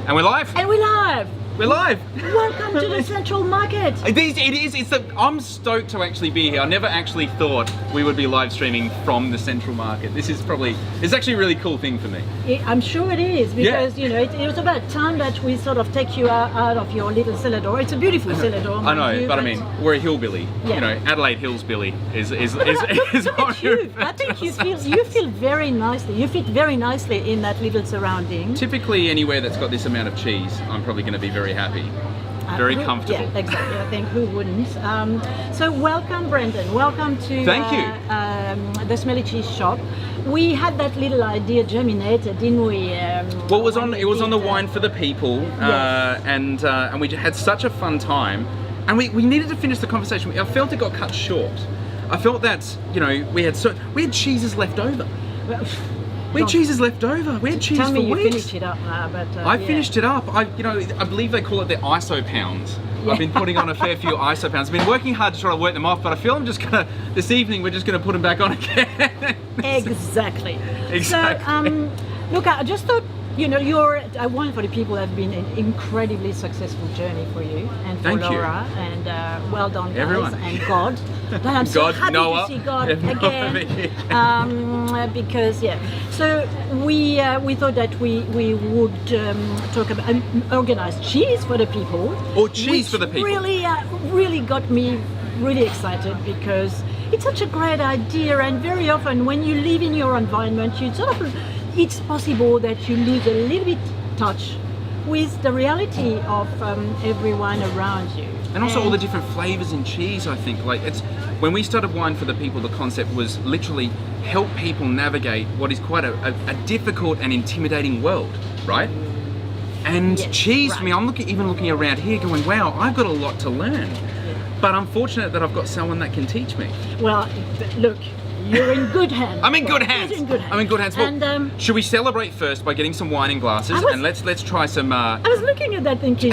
And we're live. And we're live! We're live. Welcome to the Central Market. I'm stoked to actually be here. I never actually thought we would be live streaming from the Central Market. It's actually a really cool thing for me. I'm sure it is, because you know it was about time that we sort of take you out of your little cellar door. It's a beautiful cellar door. I know, but I mean, we're a hillbilly. Yeah. You know, Adelaide Hillsbilly is Look at you. I think you feel very nicely. You fit very nicely in that little surrounding. Typically, anywhere that's got this amount of cheese, I'm probably going to be very happy. Very comfortable. Yeah, exactly. I think who wouldn't? So welcome, Brendan. Welcome to the Smelly Cheese Shop. We had that little idea germinated, didn't we? Well, it was on the Wine for the People, yes. and we had such a fun time, and we needed to finish the conversation. I felt it got cut short. I felt that we had cheeses left over. We had cheeses left over. We had cheese Tell for me you weeks. finished it up now, but I finished it up. I believe they call it the ISO pounds. Yeah. I've been putting on a fair few ISO pounds. I've been working hard to try to work them off, but I feel this evening we're just gonna put them back on again. Exactly. Exactly. So, look, I just thought, you're Wine for the People have been an incredibly successful journey for you and for Thank you. Laura, and well done, guys, Everyone. and God. But I'm so God, happy Noah. to see God Yeah, again, because So we thought that we would talk about organize cheese for the people. Or cheese for the people. Really got me really excited, because it's such a great idea, and very often when you live in your environment, it's possible that you lose a little bit touch with the reality of everyone around you. And also all the different flavors in cheese, I think. When we started Wine for the People, the concept was literally help people navigate what is quite a difficult and intimidating world, right? And Yes, cheese, right. for me, I'm even looking around here going, wow, I've got a lot to learn. But I'm fortunate that I've got someone that can teach me. Well, look, you're in good hands. I'm in good hands. He's in good hands. I'm in good hands. Well, And should we celebrate first by getting some wine in glasses? And let's try some. I was looking at that thinking,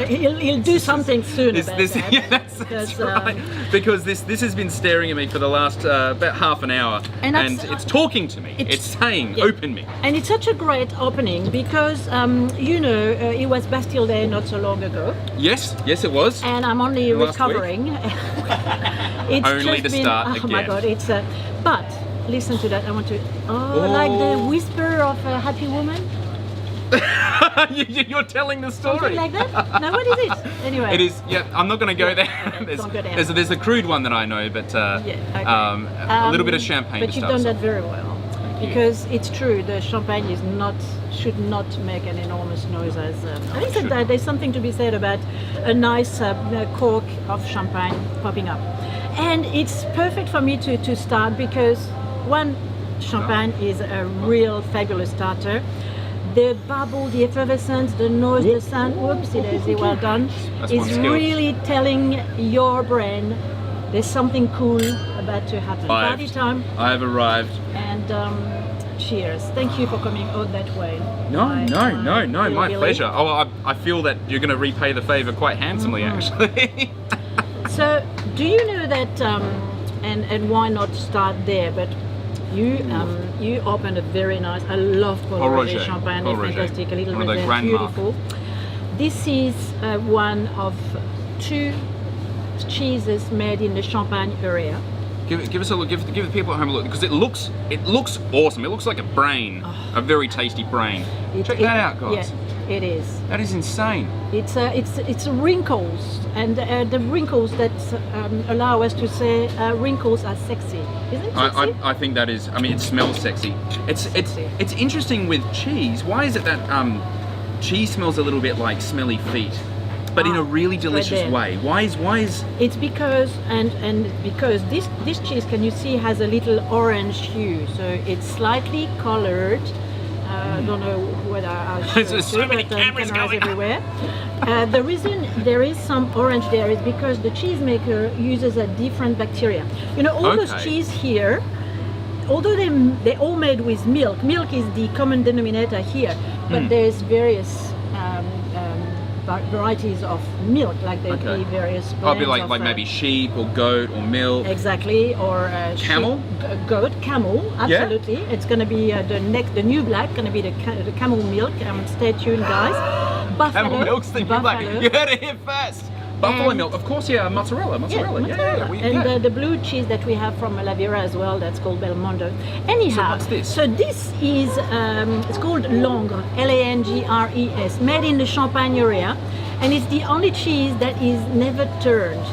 he'll do something soon about that. Yeah, that's right. Because this has been staring at me for the last about half an hour, And and that's- it's talking to me. It's saying, yeah. "Open me." And it's such a great opening, because it was Bastille Day not so long ago, Yes, it was. and I'm only Last recovering. It's Only just to been, start oh my again. God, it's but listen to that. I want to like the whisper of a happy woman, You're telling the story. something like that. No, what is it? Anyway, It is. Yeah, I'm not going to go there. okay, don't go there. There's a crude one that I know, but okay. a little bit of champagne. But to you've start done us that off. very well, you. because it's true. The champagne should not make an enormous noise. Having said that, there's something to be said about a nice cork of champagne popping up, and it's perfect for me to start, because one, champagne is a real fabulous starter. The bubble, the effervescence, the noise, the sound, whoopsie daisy, well done, That's one is skill. really telling your brain there's something cool about to happen. Party time, I have arrived. and cheers. Thank you for coming all that way. No, Billy. my pleasure. Oh, I feel that you're going to repay the favour quite handsomely, actually. So, do you know that, and why not start there, but you opened a very nice, I love Paul Roger champagne, Paul it's Roger. fantastic, a little One of the bit grand beautiful. This is one of two cheeses made in the Champagne area. Give us a look. Give the people at home a look, because it looks awesome. It looks like a brain, a very tasty brain. Check that out, guys. Yeah, it is. That is insane. It's wrinkles, and the wrinkles that allow us to say wrinkles are sexy. Isn't it sexy? I think that is. I mean, it smells sexy. It's interesting with cheese. Why is it that cheese smells a little bit like smelly feet, but in a really delicious there. way? Why is? It's because because this cheese, can you see, has a little orange hue, so it's slightly colored. I don't know whether I should There's so many cameras going. everywhere. The reason there is some orange there is because the cheesemaker uses a different bacteria. All those Okay. cheese here, although they're all made with milk. Milk is the common denominator here, but there's various varieties of milk, like the Okay. various. I'll be blends like of, maybe sheep or goat or milk. Exactly, or Camel? goat, camel, absolutely. It's going to be the new black, going to be the camel milk. Stay tuned, guys. Buffalo, Camel milk's the new black. buffalo. You heard it here first. Buffalo And- milk, of course. Yeah, mozzarella. mozzarella. And the blue cheese that we have from Lavera as well, that's called Belmondo. Anyhow, what's this? so this is it's called Langres, Langres, made in the Champagne area, and it's the only cheese that is never turned.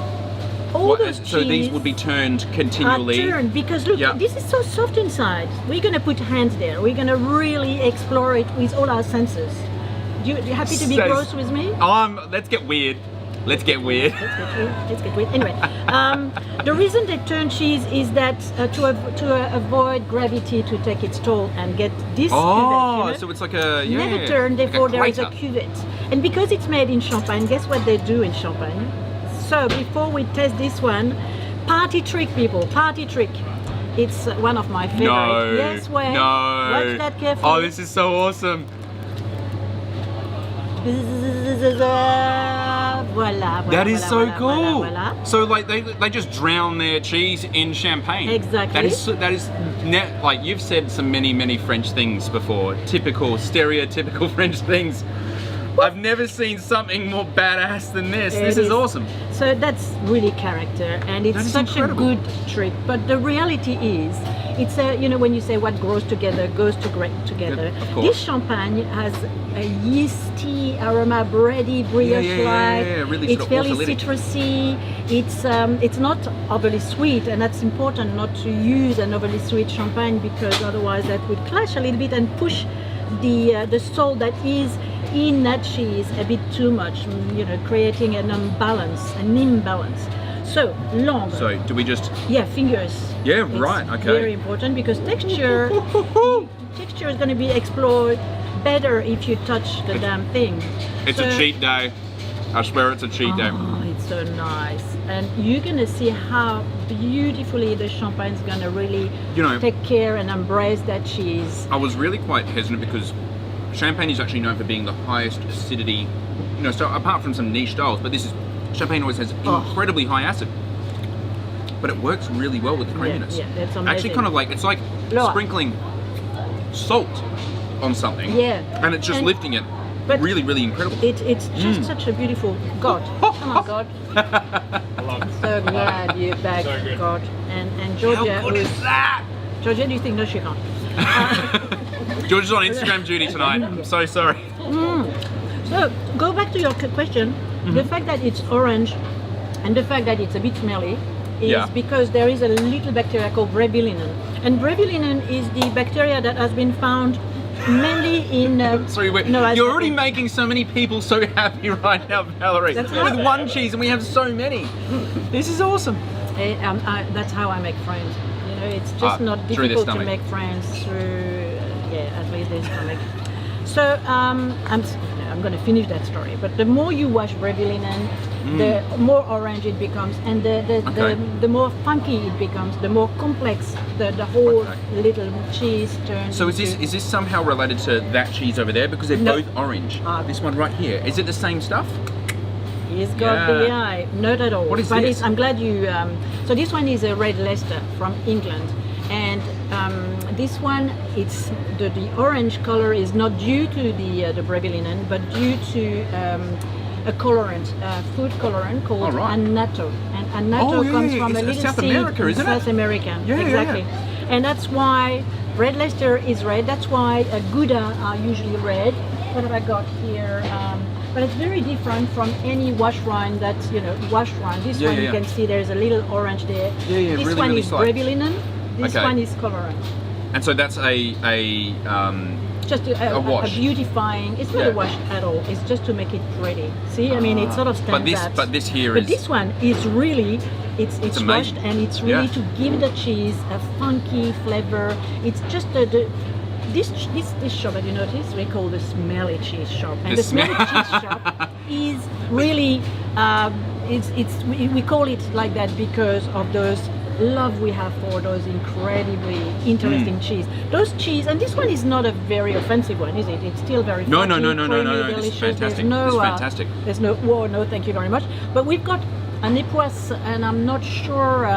All What, those so these cheese would be turned are continually. turned because look, Yeah. this is so soft inside. We're gonna put hands there. We're gonna really explore it with all our senses. You happy to be Says- gross with me? Let's get weird. Let's get weird. Let's get weird. Anyway, the reason they turn cheese is that to avoid gravity to take its toll and get this Oh, cuvette. You know? so it's like a Never turn, like therefore there is a crater. cuvette. And because it's made in Champagne, guess what they do in Champagne? So before we test this one, party trick, people, party trick. It's one of my favorite. No. Yes, wait. No. Watch that carefully. Oh, this is so awesome. Voila, That is voila, so voila, cool. voila, voila. So like they just drown their cheese in champagne. Exactly. That is like you've said some many French things before. Typical, stereotypical French things. I've never seen something more badass than this. It This is is. awesome. So that's really character, and it's That is such incredible. a good trick. But the reality is, it's a when you say what grows together goes together. Of course. This champagne has a yeasty aroma, bready, brioche-like. yeah, really it's sort of fairly autolytic. citrusy. It's not overly sweet, and that's important not to use an overly sweet champagne because otherwise that would clash a little bit and push the salt that is in that cheese a bit too much, creating an imbalance. So long. So do we just? Yeah, fingers. Yeah, It's right, okay. Very important because texture is going to be explored better if you touch the damn thing. It's So- a cheat day. I swear it's a cheat day. Oh, it's so nice, and you're gonna see how beautifully the champagne is gonna really take care and embrace that cheese. I was really quite hesitant because Champagne is actually known for being the highest acidity, so apart from some niche styles, but Champagne always has incredibly high acid. But it works really well with the creaminess. Yeah, that's amazing. Actually kind of like, it's like Look. sprinkling salt on something. Yeah. And it's just And- lifting it. but- Really, really incredible. It's just such a beautiful God. Come on, God. So glad you're back, God. And Georgia. How good is that? Georgia, do you think no, she can't? George is on Instagram duty tonight. I'm so sorry. So go back to your question. The fact that it's orange and the fact that it's a bit smelly is Yeah. because there is a little bacteria called Brevillium. And Brevillium is the bacteria that has been found mainly in. Sorry, you're already making so many people so happy right now, Valerie. That's With right. one cheese, and we have so many. This is awesome. That's how I make friends. It's just not through the difficult to stomach. make friends through, at least the stomach. So I'm going to finish that story. But the more you wash Brevillium, the more orange it becomes, and the more funky it becomes, the more complex the whole little cheese turns. So into. is this somehow related to that cheese over there? Because they're No. both orange. This one right here. Is it the same stuff? He's got the eye, not at all. What is but this? I'm glad you. So this one is a red Leicester from England, and this one, it's the orange color is not due to the Brevillium, but due to a colorant, food colorant called annatto. And annatto comes from a It's little South seed America, in isn't it? South America. Yeah, exactly. yeah. And that's why red Leicester is red. That's why Gouda are usually red. What have I got here? But it's very different from any wash rind that, wash rind. This one you can see there's a little orange there. Yeah, This really, one really is slight. Brevillium. This Okay. one is colorant. And so that's Just a wash. A beautifying. It's not a wash at all. It's just to make it pretty. See, I mean, it sort of stands out. But this here But is. this one is really, it's washed amazing. and it's really Yeah. to give the cheese a funky flavor. It's just this shop that you notice we call the smelly cheese shop, and the smelly cheese shop is really we call it like that because of those love we have for those incredibly interesting cheese. Those cheese, and this one is not a very offensive one, is it? It's still very No, funky, no. creamy, This is delicious. fantastic. There's no, This is fantastic. There's no, whoa, no, thank you very much. But we've got an époisse, and I'm not sure.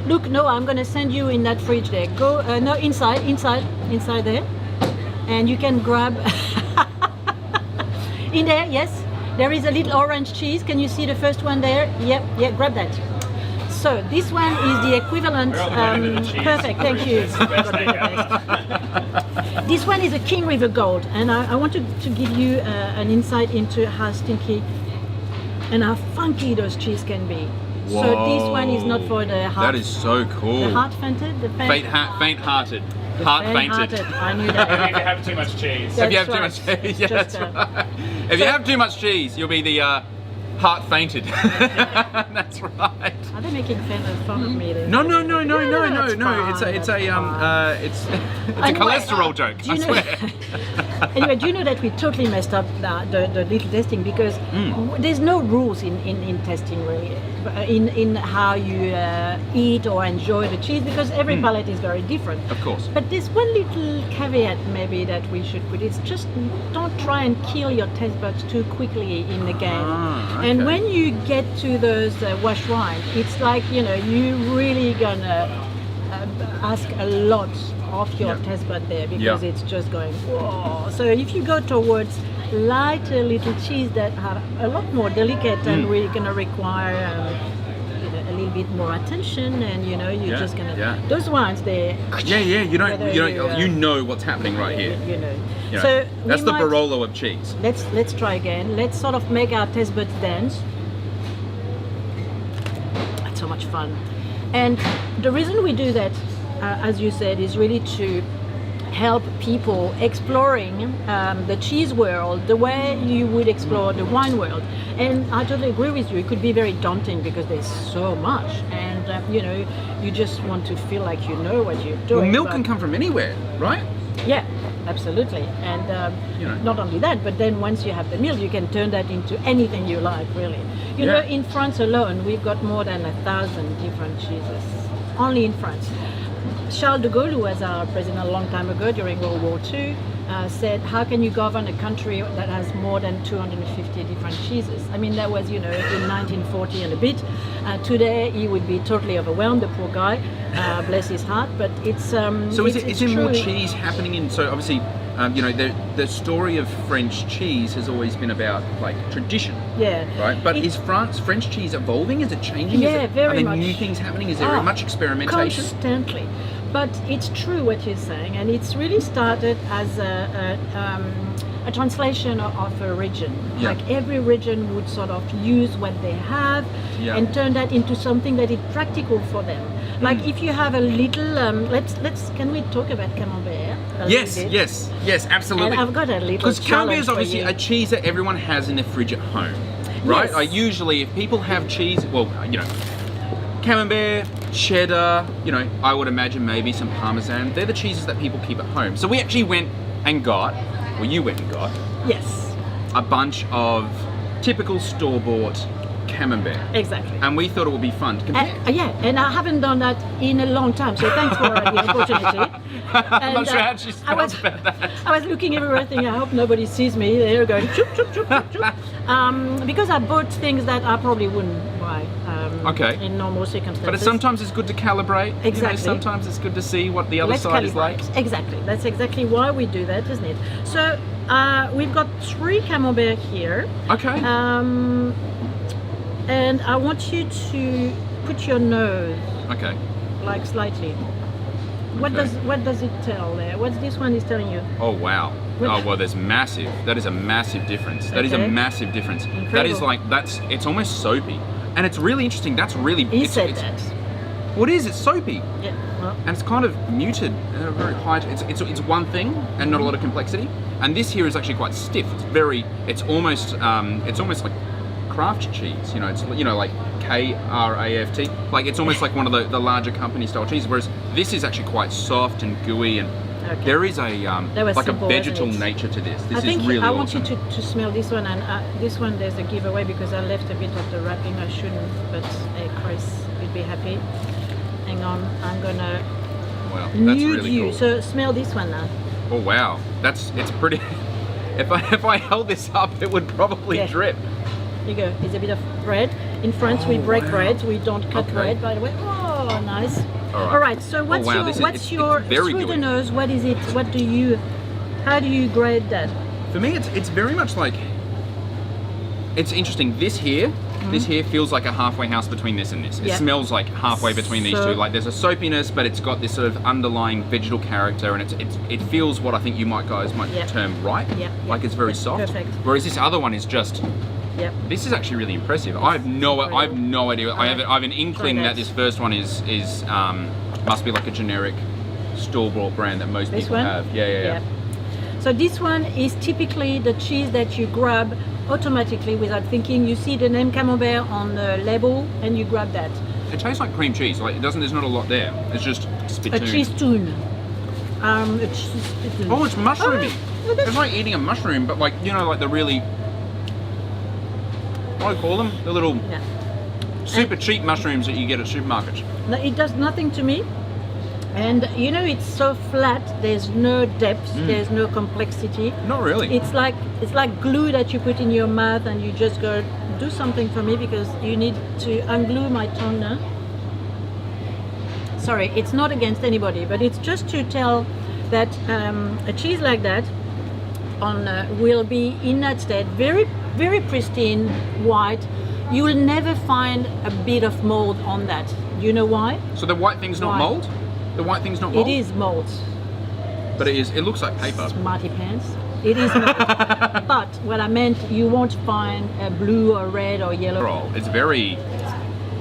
Look, no, I'm going to send you in that fridge there. Go, no, inside there, and you can grab. In there, yes. There is a little orange cheese. Can you see the first one there? Yep, yeah, grab that. So this one is the equivalent. Perfect, thank you. This one is a King River Gold, and I wanted to give you an insight into how stinky and how funky those cheese can be. So this one is not for the heart. That is so cool. The heart-fainted, the Faint-hearted. Heart-fainted. I knew that. If you have too much cheese. If you have That's too much right. cheese, yeah, Just, that's right. If you have too much cheese, you'll be the heart-fainted. That's right. Are they making fun of me? No. That's It's fine, it's that's a fine. it's a Anyway, cholesterol joke. do I you know- swear. Anyway, do you know that we totally messed up the little testing because there's no rules in testing really, in how you eat or enjoy the cheese because every palate is very different. Of course. But there's one little caveat maybe that we should put. It's just don't try and kill your taste buds too quickly in the game. Okay. And when you get to those wash wine, it's like, you really gonna ask a lot of your taste bud there because it's just going, whoa. So if you go towards lighter little cheese that are a lot more delicate and we're gonna require a little bit more attention, and you're just gonna those ones they You know what's happening right here. you know. You know, So that's we the might- Barolo of cheese. Let's try again. Let's sort of make our taste buds dance. That's so much fun. And the reason we do that, as you said, is really to help people exploring the cheese world the way you would explore the wine world. And I totally agree with you. It could be very daunting because there's so much, and you just want to feel like you know what you're doing. Well, milk but- can come from anywhere, right? Yeah, absolutely. And not only that, but then once you have the milk, you can turn that into anything you like, really. You know, in France alone, we've got more than 1,000 different cheeses, only in France. Charles de Gaulle, who was our president a long time ago during World War II, said, how can you govern a country that has more than 250 different cheeses? I mean, that was, in 1940 and a bit. Today, he would be totally overwhelmed, the poor guy, bless his heart, but it's... So is there more true. cheese happening in? So obviously, the story of French cheese has always been about like tradition, Yeah. right? But It's- is French cheese evolving? Is it changing? Yeah, very Are there much. new things happening? Is there much experimentation? Constantly. But it's true what you're saying, and it's really started as a translation of a region. Yeah. Like every region would sort of use what they have and turn that into something that is practical for them. Like if you have a little, let's can we talk about camembert? a Yes, little bit? yes, absolutely. And I've got a little Because camembert is challenge for obviously you. a cheese that everyone has in their fridge at home, right? Yes. Like usually, if people have cheese, well, camembert, cheddar, I would imagine maybe some parmesan. They're the cheeses that people keep at home. So we actually went and got, you went and got Yes, a bunch of typical store-bought camembert, exactly. and we thought it would be fun to compare. Yeah, and I haven't done that in a long time, so thanks for the opportunity. I'm not And, sure how she I was- feels about that. I was looking everywhere thinking, I hope nobody sees me. They're going, choop, choop, choop, choop, choop. Because I bought things that I probably wouldn't buy Okay. in normal circumstances. But sometimes it's good to calibrate. Exactly. Sometimes it's good to see what the other Let's side is like. calibrate. Exactly. That's exactly why we do that, isn't it? So we've got 3 camembert here. Okay. And I want you to put your nose Okay. like slightly. What Okay. does it tell there? What's this one is telling you? Oh wow. What- Oh well, there's massive. That is a massive difference. That is a Okay. massive difference. That is Incredible. it's almost soapy, and it's really interesting. That's really. He it's, said it's, that. What is? It's soapy, Yeah. Well, and it's kind of muted at a very high. It's one thing and not a lot of complexity. And this here is actually quite stiff. It's almost like craft cheese. It's like KRAFT. Like it's almost like one of the larger company style cheeses. Whereas this is actually quite soft and gooey, and Okay. there is a That was like simple, a vegetal wasn't it? nature to this. This I think is really I want awesome. you to smell this one, and this one there's a giveaway because I left a bit of the wrapping. I shouldn't, but Chris would be happy. Hang on, I'm gonna Wow, that's nude really you. cool. So smell this one now. Oh wow, it's pretty. If I held this up, it would probably Yeah. drip. Here you go. It's a bit of bread. In France, we Oh, break wow. bread. We don't cut Okay. bread, by the way. Oh, nice. All right. So what's wow, your this is- what's it's your very through the gooey. nose? What is it? What do you? How do you grade that? For me, it's very much like. It's interesting. This here feels like a halfway house between this and this. It Yeah. smells like halfway between these So- two. Like there's a soapiness, but it's got this sort of underlying vegetal character, and it feels what I think you guys might Yeah. term ripe. Yeah, Like yeah. it's very Yeah, soft. perfect. Whereas this other one is just. Yep. This is actually really impressive. I have no idea. I have an inkling Try that that. this first one is must be like a generic store-bought brand that most This people one? have. Yeah. So this one is typically the cheese that you grab automatically without thinking. You see the name Camembert on the label and you grab that. It tastes like cream cheese. Like it doesn't. There's not a lot there. It's just A spittoon. cheese toon. A cheese spittoon. Oh, it's mushroomy. Oh, that's- It's like eating a mushroom, but like like the really. What do I call them? The little Yeah. super cheap mushrooms that you get at supermarkets. No, it does nothing to me. And it's so flat. There's no depth. There's no complexity. Not really. It's like glue that you put in your mouth, and you just go do something for me because you need to unglue my tongue now. Sorry, it's not against anybody, but it's just to tell that a cheese like that will be in that state, very very pristine, white. You will never find a bit of mold on that. You know why? So the white thing's not Why? mold. The white thing's not mold. It is mold. But it is. It looks like paper. Smarty pants. It is mold. But what I meant, you won't find a blue or red or yellow. Roll. It's very.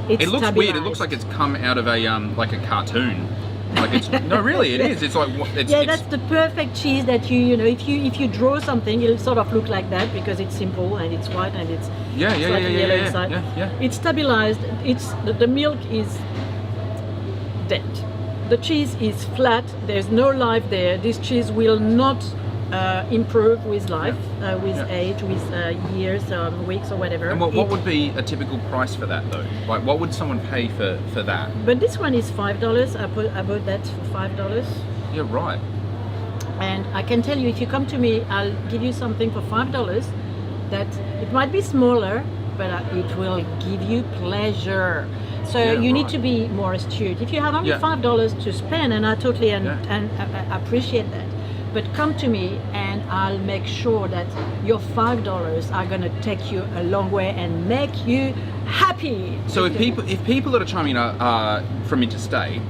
It's It looks weird. It stabilized. looks like it's come out of a like a cartoon. Like it's no, really, it is. It's like it's. Yeah, it's, that's the perfect cheese that if you draw something, it'll sort of look like that because it's simple and it's white and it's slightly yellow inside. yeah. It's stabilized. The milk is dead. The cheese is flat. There's no life there. This cheese will not improve with life, with Yeah. age, with years, weeks, or whatever. And what would be a typical price for that though? Like, what would someone pay for that? But this one is $5. I bought that for $5. Yeah, right. And I can tell you, if you come to me, I'll give you something for $5 that it might be smaller, but it will give you pleasure. So Yeah, you need right. to be more astute. If you have only Yeah. $5 to spend, and I totally Yeah. appreciate that, but come to me and I'll make sure that your $5 are going to take you a long way and make you happy. So if people that are chiming in are from interstate,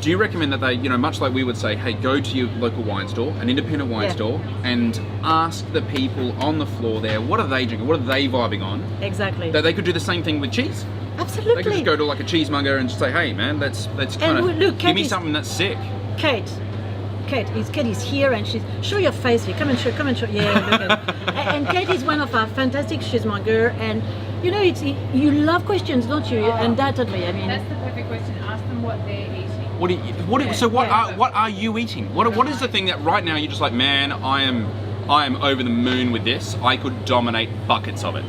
do you recommend that they, much like we would say, hey, go to your local wine store, an independent wine Yeah. store, and ask the people on the floor there, what are they drinking? What are they vibing on? Exactly. That they could do the same thing with cheese. Absolutely. They could just go to like a cheesemonger and just say, hey, man, let's kind look, of give Kate me is- something that's sick. Kate is here and she's show your face here. Come and show. Yeah, look at and Kate is one of our fantastic cheesemonger, and you love questions, don't you? Undoubtedly. I mean, That's the perfect question. Ask them what they're eating. What are you eating? What is the thing that right now you're just like, man, I am over the moon with this. I could dominate buckets of it.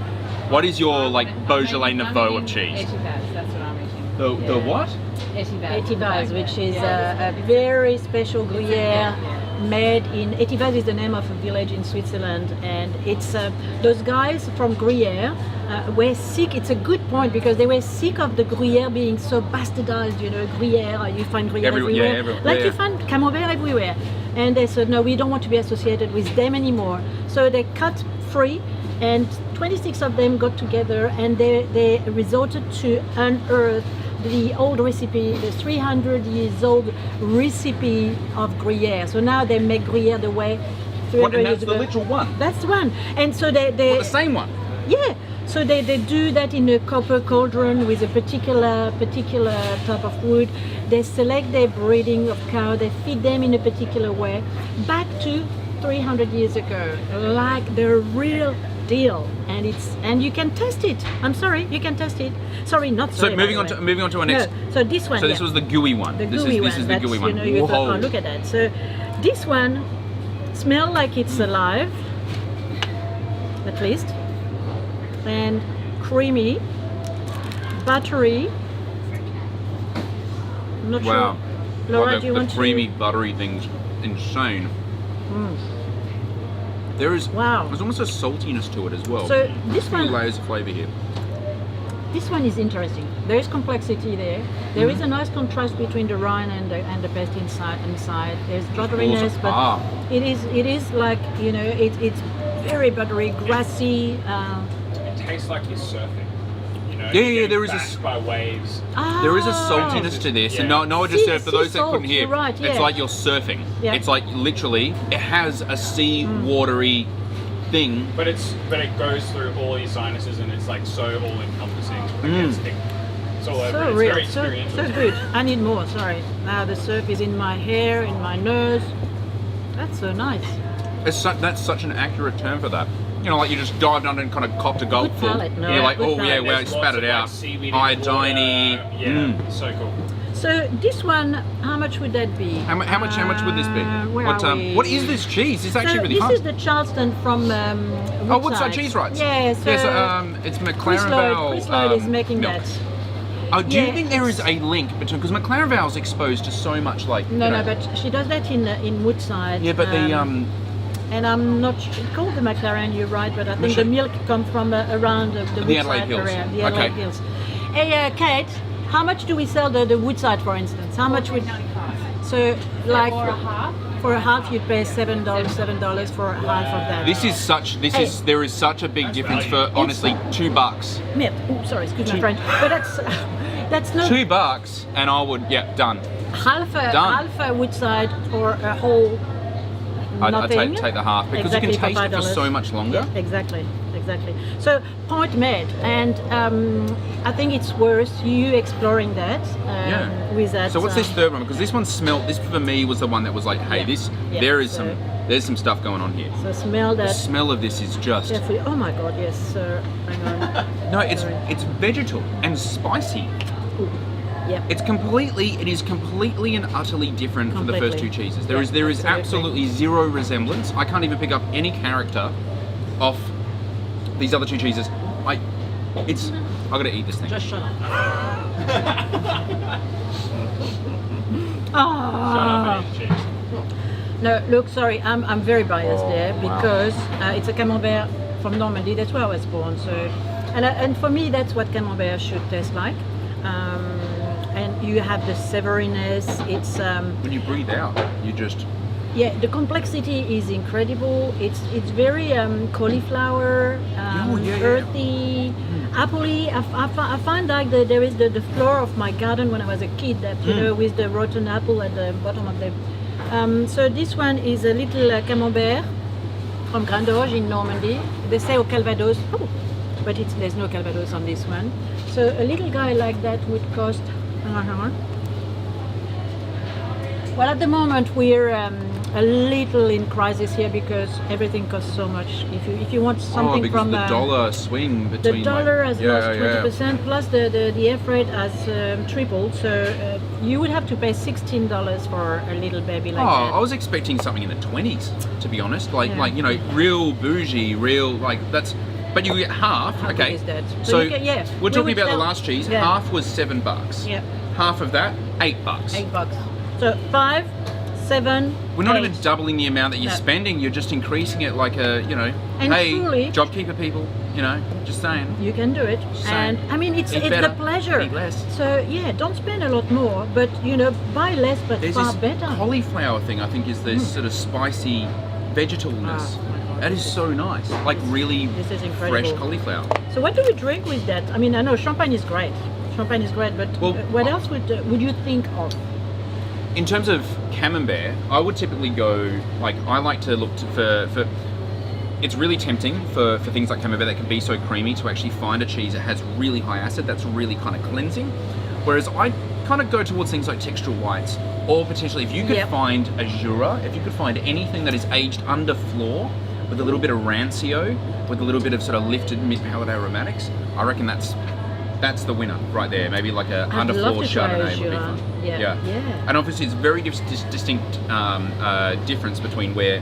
What is your like Beaujolais Nouveau of cheese? Etivaz, that's what I'm eating. The what? Etivaz. Etivaz, which is a very special Gruyere made in. Etivaz is the name of a village in Switzerland, and it's those guys from Gruyere were sick. It's a good point because they were sick of the Gruyere being so bastardized. Gruyere, you find Gruyere everywhere, like you find Camembert everywhere. And they said, no, we don't want to be associated with them anymore. So they cut free, and 26 of them got together and they resorted to unearth the old recipe, the 300 years old recipe of Gruyere. So now they make Gruyere the way 300 What, and years that's the ago. literal one? That's the one. And so they The same one? yeah. So they do that in a copper cauldron with a particular type of wood. They select their breeding of cow. They feed them in a particular way, back to 300 years ago, like the real deal. And you can test it. I'm sorry, you can test it. Sorry, not So sorry. by moving the on to way. moving on to our next. No, so this one. So this yeah. was the gooey one. The This gooey is the that's, gooey one. you thought, Whoa. oh, look at that. So this one smells like it's alive, at least, and creamy, buttery, I'm not Wow. sure. Laura, Well, do you want the creamy, to? buttery thing's insane. There is Wow. There's almost a saltiness to it as well. So this Few one, layers of flavour here. this one is interesting. There is complexity there. There is a nice contrast between the rind and the best inside. There's butteryness, but Ah. it is like, you know, it's very buttery, grassy. It tastes like you're surfing. You know, Yeah, you're yeah, getting there is a bashed by waves. There is a Ah. saltiness to this, and Yeah. no, I just Sea- said for those sea that couldn't salt, hear, you're right, it's yeah. like you're surfing. Yeah. It's like literally, it has a sea watery thing. But it goes through all your sinuses and it's like so all encompassing. It's all over. So It's real, very so experiential. good. I need more. Sorry. Now the surf is in my hair, in my nose. That's so nice. That's such an accurate term for that. You know, like you just dived under and kind of copped a gulpful. palate, no, You're like, good oh yeah, palate. well, I There's spat lots it of, like, out. seaweed in Iodine-y. water. Yeah, so cool. So this one, how much would that be? How much would this be? Where are we? What is this cheese? It's actually So really this fun. is the Charleston from Oh, Woodside Cheese Rights. Yeah, so it's Chris McLaren Vale. Lloyd is making milk. that. Oh, do you Yeah, think there is a link between, because McLaren Vale's exposed to so much like No, you no, know- but she does that in Woodside. yeah, but the and I'm not it's called the McLaren. You're right, but I think Michel- the milk comes from around the The Adelaide Woodside Hills. area, the Adelaide Okay. Hills. Hey, Kate, how much do we sell the Woodside, for instance? How much would $4.95. so like Or a half. for a half you'd pay $7 for half of that. this is there is such a big difference for honestly $2. Milk. Oh, sorry, excuse my French, but that's not $2 and I would done. half a Woodside or a whole. I'd Nothing. take the half because Exactly, you can taste it for $5. so much longer. Yeah, exactly. So point made, and I think it's worth you exploring that with that. So what's this third one? Because this one smelled. This for me was the one that was like, hey, Yeah. there's So- some stuff going on here. So smell The that smell of this is just carefully. Oh my God, yes. So hang on. no, it's Sorry. it's vegetal and spicy. Ooh. Yep. It is completely and utterly different from the first two Completely. cheeses. Yeah, There is absolutely. absolutely zero resemblance. I can't even pick up any character off these other two cheeses. I gotta eat this thing. Just shut up. Shut Ah. up, eating cheese. No, look, sorry, I'm very biased Oh, there wow. because it's a camembert from Normandy. That's where I was born. So, and for me, that's what camembert should taste like. And you have the savouriness. It's When you breathe out, you just yeah, the complexity is incredible. It's very cauliflower, yeah. earthy, appley. I find like there is the floor of my garden when I was a kid. That you know, with the rotten apple at the bottom of the. So this one is a little camembert from Grandorge in Normandy. They say au Calvados, but there's no Calvados on this one. So a little guy like that would cost. Hang on. Well, at the moment we're a little in crisis here because everything costs so much. If you want something because from the dollar swing the between dollar like, has lost 20%, plus the air freight has tripled. So you would have to pay $16 for a little baby like that. I was expecting something in the 20s, to be honest. Like, Yeah. like you know, real bougie, real like that's. But you get half. How Okay. good is that? So So you get- yeah, we're we talking would about the sell- last cheese. yeah. Half was $7. Yeah. Half of that, $8. $8. So 5, 7. We're not 8. even doubling the amount that you're No. spending. You're just increasing it like a, you know, And hey, truly- JobKeeper people, you know, just saying. You can do it, So, and I mean it's eat the better, pleasure. eat less. So yeah, don't spend a lot more, but you know, buy less but There's far this better. cauliflower thing. I think is this sort of spicy vegetalness. Oh, my God. That is so nice. Like really This is fresh incredible. cauliflower. So what do we drink with that? I mean, I know champagne is great. Champagne is great, but Well, what else would you think of? In terms of camembert, I would typically go like I like to look for. It's really tempting for things like camembert that can be so creamy to actually find a cheese that has really high acid that's really kind of cleansing. Whereas I kind of go towards things like textural whites, or potentially if you could Yep. find a Jura, if you could find anything that is aged under floor with a little bit of rancio, with a little bit of sort of lifted mid-palate aromatics, I reckon that's the winner right there. Maybe like a I'd love underfloor to try a Chardonnay would be Jura. fun. Yeah, yeah. And obviously it's very distinct difference between where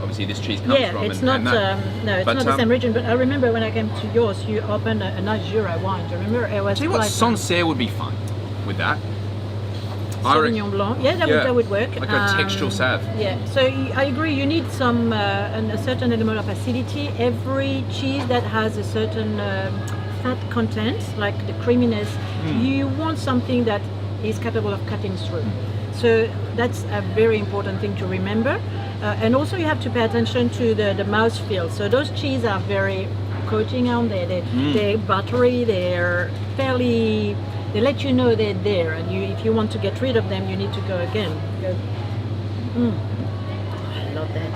obviously this cheese comes Yeah, from it's and, not. and that. No, it's But, not the same region. But I remember when I came to yours, you opened a nice Jura wine. Do you remember? It was Tell you what, quite- Sancerre would be fun with that. Sauvignon Blanc. Yeah, that would work. Like a textural salve. Yeah, so I agree. You need some a certain element of acidity. Every cheese that has a certain fat content, like the creaminess, you want something that is capable of cutting through. So that's a very important thing to remember. And also you have to pay attention to the mouthfeel. So those cheese are very coating on there. They're buttery. They're fairly. They let you know they're there, and if you want to get rid of them, you need to go again. I love that.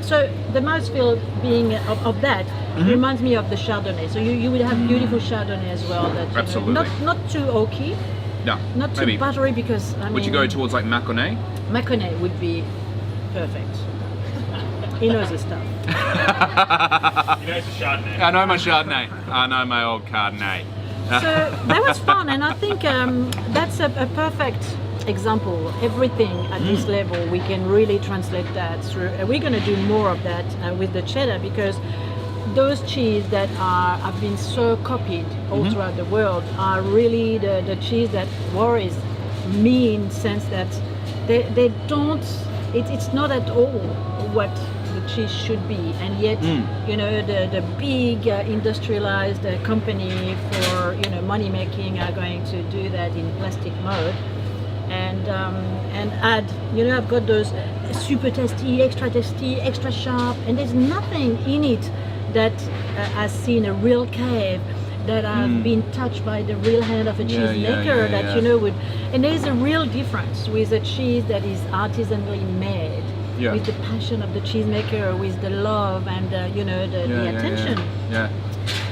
So the mouthfeel being of that reminds me of the Chardonnay. So you would have beautiful Chardonnay as well. That Absolutely. Not too oaky, No. not too maybe. buttery, because Would you go towards like Mâconnais? Mâconnais would be perfect. He knows his stuff. You know, it's a Chardonnay. I know my Chardonnay. I know my old Chardonnay. So that was fun, and I think that's a perfect example. Everything at this level, we can really translate that through. We're going to do more of that with the cheddar, because those cheese that have been so copied all throughout the world are really the cheese that worries me, in the sense that they don't. It's not at all what the cheese should be, and yet you know the big industrialized company for money making are going to do that in plastic mode, and add I've got those super tasty, extra sharp, and there's nothing in it that has seen a real cave, that have been touched by the real hand of a cheesemaker would. And there's a real difference with a cheese that is artisanally made, with the passion of the cheesemaker, with the love and the attention. Yeah.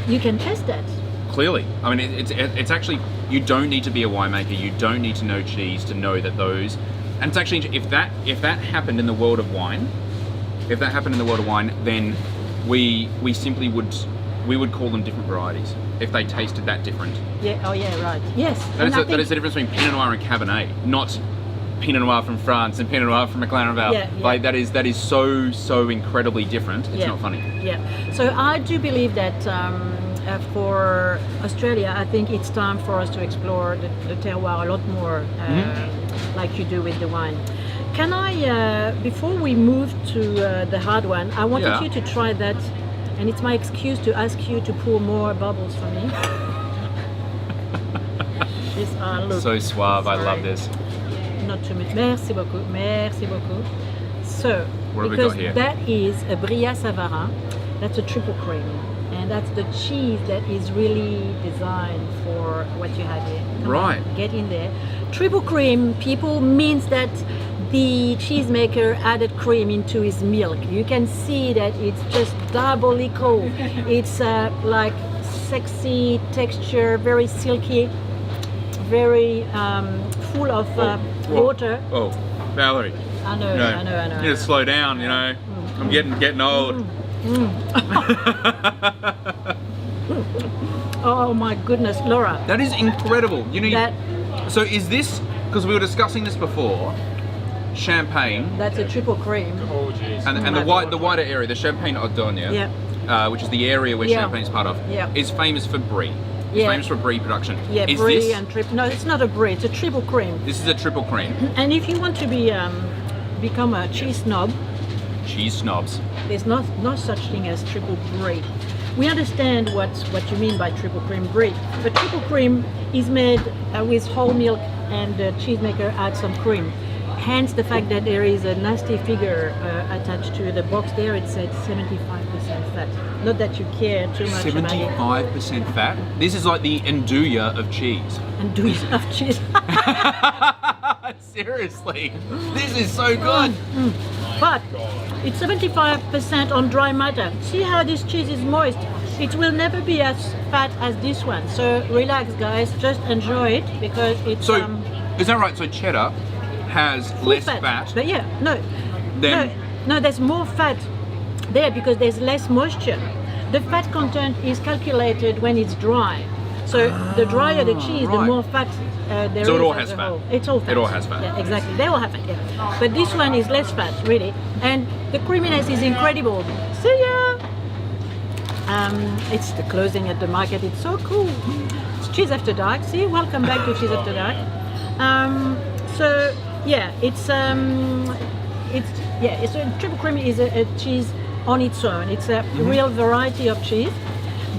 You can taste that. Clearly, I mean, it's actually, you don't need to be a winemaker. You don't need to know cheese to know that those. And it's actually, if that happened in the world of wine, then we simply would call them different varieties if they tasted that different. Yeah. Oh yeah. Right. Yes. That is the difference between Pinot Noir and Cabernet, not Pinot Noir from France and Pinot Noir from McLaren Vale. Like that is so incredibly different. It's not funny. Yeah. So I do believe that for Australia, I think it's time for us to explore the terroir a lot more, like you do with the wine. Can I, before we move to the hard one, I wanted you to try that. And it's my excuse to ask you to pour more bubbles for me. Look. So suave, Sorry. I love this. Not too much. Merci beaucoup. Merci beaucoup. So, What have we because got here? that is a Bria Savarin, that's a triple cream. And that's the cheese that is really designed for what you have here. Come Right. on, get in there. Triple cream, people, means that the cheesemaker added cream into his milk. You can see that it's just diabolical. It's like sexy texture, very silky, very full of water. Oh, Valerie. I know. You need to slow down, I'm getting old. Oh my goodness, Laura. That is incredible. That- So is this, because we were discussing this before, Champagne That's a triple cream. Oh, jeez. and the wider area, the Champagne Audogne, which is the area where Champagne is part of, is famous for brie. It's famous for brie production. Yeah, Is brie this, and triple. No, it's not a brie. It's a triple cream. This is a triple cream. And if you want to become a cheese snob, Cheese snobs. there's no such thing as triple brie. We understand what you mean by triple cream brie. But triple cream is made with whole milk, and the cheesemaker adds some cream. Hence the fact that there is a nasty figure attached to the box there. It said 75% fat. Not that you care too much about it. 75% fat? This is like the andouille of cheese. And do you have cheese? Seriously. This is so good. But it's 75% on dry matter. See how this cheese is moist? It will never be as fat as this one. So relax, guys. Just enjoy it, because it's So, is that right? So cheddar has full less fat. But yeah, Then- no, there's more fat there because there's less moisture. The fat content is calculated when it's dry. So the drier the cheese, the right. more fat there is. So it all as has a fat. whole. It's all fat. It all has fat. Yeah, exactly. They all have fat. Yeah. But this one is less fat, really, and the creaminess is incredible. See ya. It's the closing at the market. It's so cool. It's Cheese After Dark. See, welcome back to Cheese After Dark. So yeah, it's a triple cream is a cheese on its own. It's a real variety of cheese.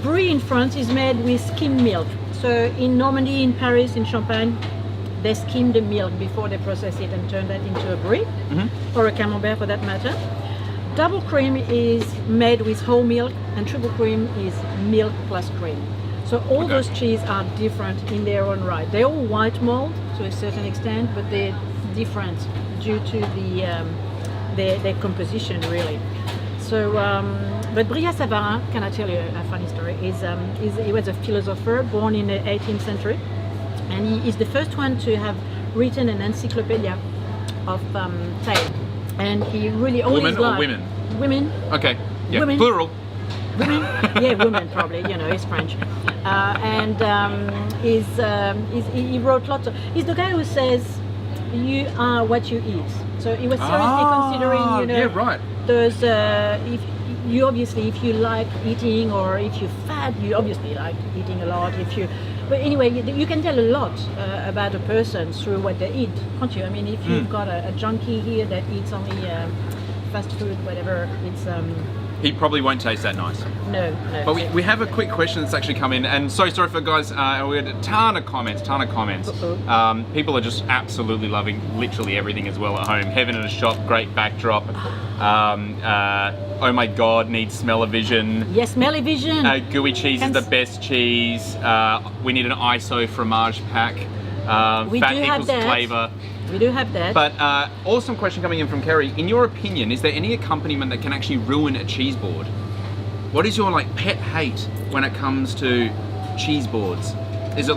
Brie in France is made with skimmed milk. So in Normandy, in Paris, in Champagne, they skim the milk before they process it and turn that into a brie, or a camembert for that matter. Double cream is made with whole milk, and triple cream is milk plus cream. So all those cheese are different in their own right. They're all white mold to a certain extent, but they're different due to their composition, really. So, but Brillat-Savarin, can I tell you a funny story? He was a philosopher born in the 18th century, and he is the first one to have written an encyclopedia of tale. And he really always Woman or liked women? Women. Okay. Yeah. Women. Plural. Women, yeah, women probably. You know, he's French, he wrote lots of. He's the guy who says, "You are what you eat." So he was seriously considering, you know, yeah, right. those. If you like eating, or if you're fat, you obviously like eating a lot. But anyway, you can tell a lot about a person through what they eat, can't you? I mean, if you've got a junkie here that eats only fast food, whatever, it's. He probably won't taste that nice. No. But we have a quick question that's actually come in, and so sorry for guys, we had a ton of comments. People are just absolutely loving literally everything as well at home. Heaven in a Shop, great backdrop. Oh my God, needs smell-o-vision. Yes, smell-o-vision. Gooey cheese is the best cheese. We need an ISO fromage pack. We Fat do have equals that. flavor. We do have that. But awesome question coming in from Kerry. In your opinion, is there any accompaniment that can actually ruin a cheese board? What is your pet hate when it comes to cheese boards? Is it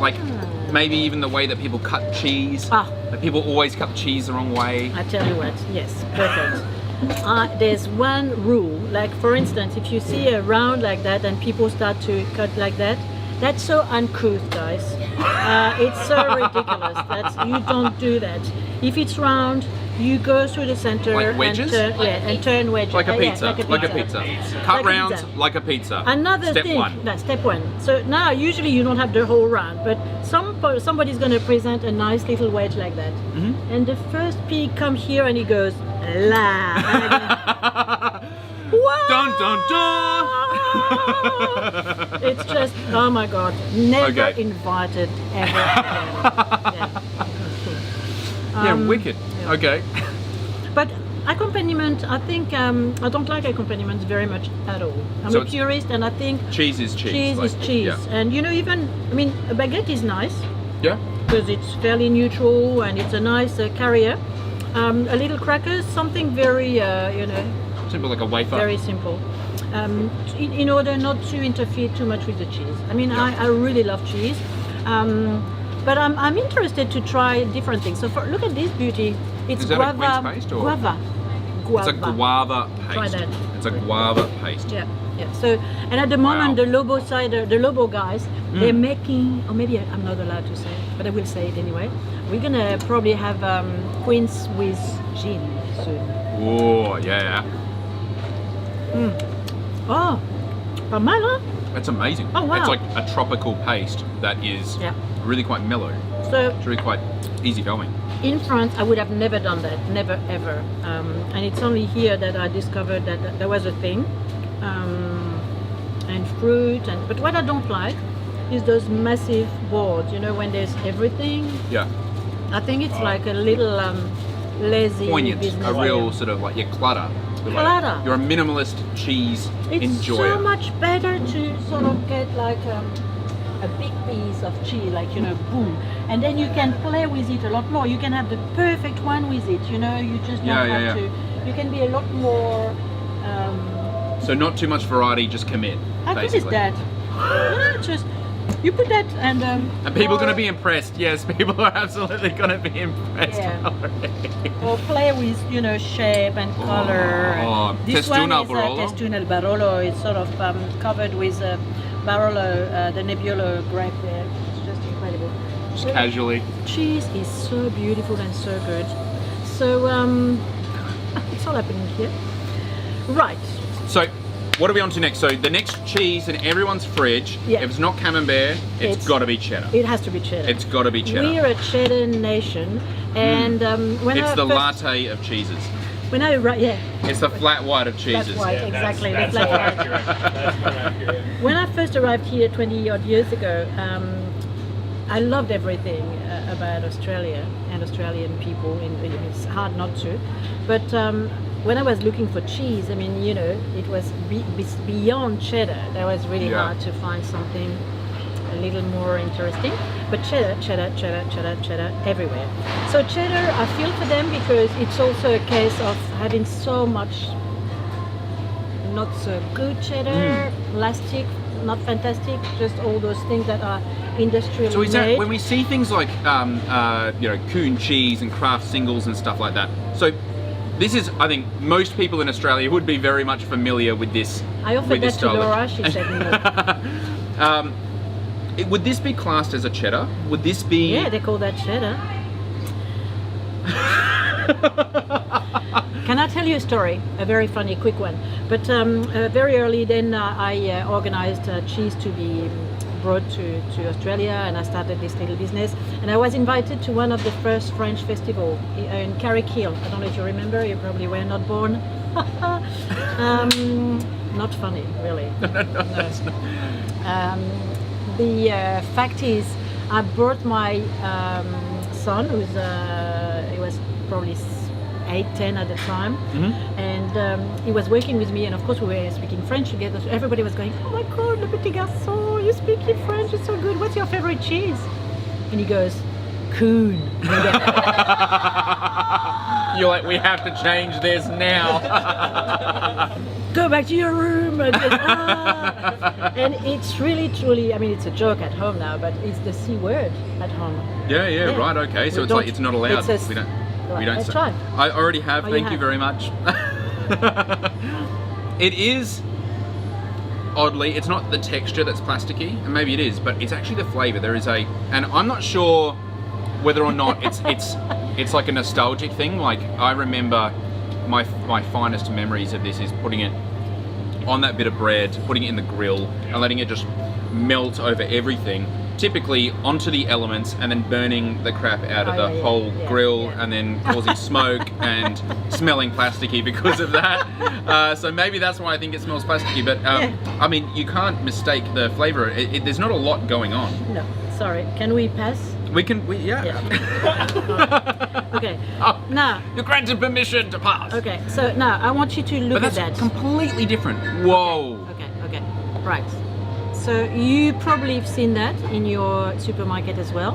maybe even the way that people cut cheese? Like people always cut the cheese the wrong way. I tell you what, yes, perfect. There's one rule, like for instance, if you see a round like that and people start to cut like that, that's so uncouth, guys. It's so ridiculous. You don't do that. If it's round, you go through the center Like wedges? and turn wedges. Like a pizza. Yeah, Like a pizza. Cut Like a rounds pizza. like a pizza. Another Step thing, one. that's step one. So now, usually you don't have the whole round, but somebody's going to present a nice little wedge like that. And the first pig comes here and he goes, la. What? Dun dun dun! It's just, oh my God, never Okay. invited ever again. Yeah, wicked. yeah. Okay. But accompaniment, I think, I don't like accompaniments very much at all. I'm So a it's- purist, and I think Cheese is cheese. cheese is cheese. Yeah. And you know, a baguette is nice Yeah. because it's fairly neutral and it's a nice carrier. A little crackers, something very, Simple like a wafer. very simple. In order not to interfere too much with the cheese. I mean, I really love cheese, but I'm interested to try different things. So look at this beauty. It's Is that a guava. Queen's paste or- Guava. It's a guava paste. Try that. It's a guava paste. Yeah. So, and at the moment, Wow. the Lobo guys, they're making, or maybe I'm not allowed to say, but I will say it anyway. We're gonna probably have quince with gin soon. Oh, yeah. Oh, Pamela. It's amazing. Oh, wow. It's like a tropical paste that is Yeah. really quite mellow. So It's really quite easy going. in France, I would have never done that, never ever. And it's only here that I discovered that there was a thing, and fruit. But what I don't like is those massive boards. You know, when there's everything. Yeah. I think it's like a little lazy Poignant. business. A real sort of clutter. Clutter. You're a minimalist cheese It's enjoyer. so much better to sort of get like a big piece of cheese, boom, and then you can play with it a lot more. You can have the perfect one with it. You know, you just don't have to. You can be a lot more. So not too much variety, just commit. How good is basically. that? Just you put that and. And people are going to be impressed. Yes, people are absolutely going to be impressed. Yeah. already. Or play with shape and color. Oh, This Testudo one is Barolo? Testudo al Barolo. It's sort of covered with Barolo, the Nebbiolo grape there. It's just incredible. Just casually. Cheese is so beautiful and so good. So it's all happening here. Right. So what are we on to next? So the next cheese in everyone's fridge, Yeah. if it's not camembert, it's got to be cheddar. It has to be cheddar. It's got to be cheddar. We're a cheddar nation, and when It's I the first, latte of cheeses. when I yeah, It's the flat white of cheeses. that's why exactly That's the more flat white. accurate. That's more accurate. When I first arrived here 20 odd years ago, I loved everything about Australia and Australian people. It's hard not to. But when I was looking for cheese, I mean, you know, it was beyond cheddar. That was really Yeah. hard to find something a little more interesting. But cheddar everywhere. So cheddar, I feel for them because it's also a case of having so much not so good cheddar, plastic, not fantastic, just all those things that are industrially So is that made. when we see things like you know, Coon cheese and Kraft singles and stuff like that? So this is, I think, most people in Australia would be very much familiar with this. I offered with this that to style of- Laura, she said no. Would this be classed as a cheddar? Would this be? Yeah, they call that cheddar. Can I tell you a story? A very funny, quick one. But very early then I organized cheese to be brought to Australia, and I started this little business. And I was invited to one of the first French festival in Carrickhill. I don't know if you remember, you probably were not born. Not funny, really. No. The fact is, I brought my son, he was probably 8, 10 at the time, and he was working with me, and of course we were speaking French together, so everybody was going, oh my god, le petit garçon, you speak in French, it's so good, what's your favorite cheese? And he goes, Coon. You're like, we have to change this now. Go back to your room, and, and it's really truly, I mean, it's a joke at home now, but it's the C word at home. Yeah, right, okay. So We it's like don't- it's not allowed. it's a- we don't. Right, We don't. let's say- try. I already have. Oh, you Thank you have. very much. It is oddly. It's not the texture that's plasticky, and maybe it is, but it's actually the flavour. There is a, and I'm not sure whether or not it's like a nostalgic thing. Like I remember my finest memories of this is putting it on that bit of bread, putting it in the grill, and letting it just melt over everything. Typically onto the elements, and then burning the crap out of Oh, the yeah, whole yeah, grill, yeah. and then causing smoke and smelling plasticky because of that. So maybe that's why I think it smells plasticky. But I mean, you can't mistake the flavour. There's not a lot going on. No, sorry, can we pass? Yeah. Okay, Oh, now, you're granted permission to pass. okay, so now I want you to look But at that's that. completely different. Whoa. Okay, right. So you probably have seen that in your supermarket as well.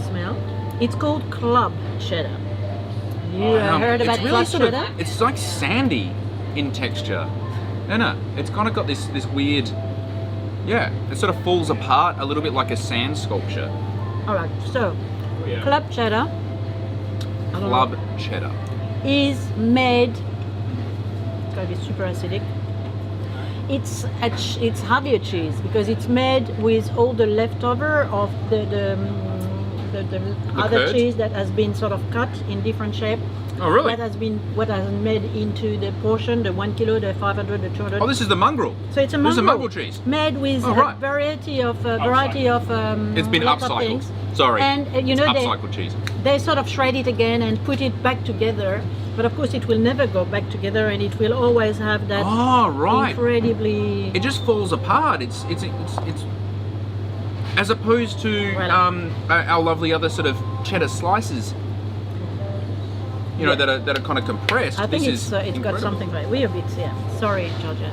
Smell. It's called club cheddar. You heard about it's really club sort cheddar? of, it's like sandy in texture. No, it's kind of got this weird, yeah, it sort of falls apart a little bit like a sand sculpture. All right. So Yeah. club cheddar. I don't know, Club cheddar. is made. It's going to be super acidic. It's hardly a cheese because it's made with all the leftover of the other curd? cheese that has been sort of cut in different shape. Oh, really? What has made into the portion, the 1 kilo, the 500, the 200. Oh, this is the mongrel. So it's a This is a mongrel mongrel cheese. made with Oh, right. a variety of It's been lots of upcycled. things. Sorry. And you know Upcycled cheese. they sort of shred it again and put it back together, but of course it will never go back together, and it will always have that Oh, right. incredibly. It just falls apart. It's as opposed to Voilà. our lovely other sort of cheddar slices. You know, Yeah. that are kind of compressed. I think This is it's got incredible. something right. We're a bit, yeah. Sorry, Georgia.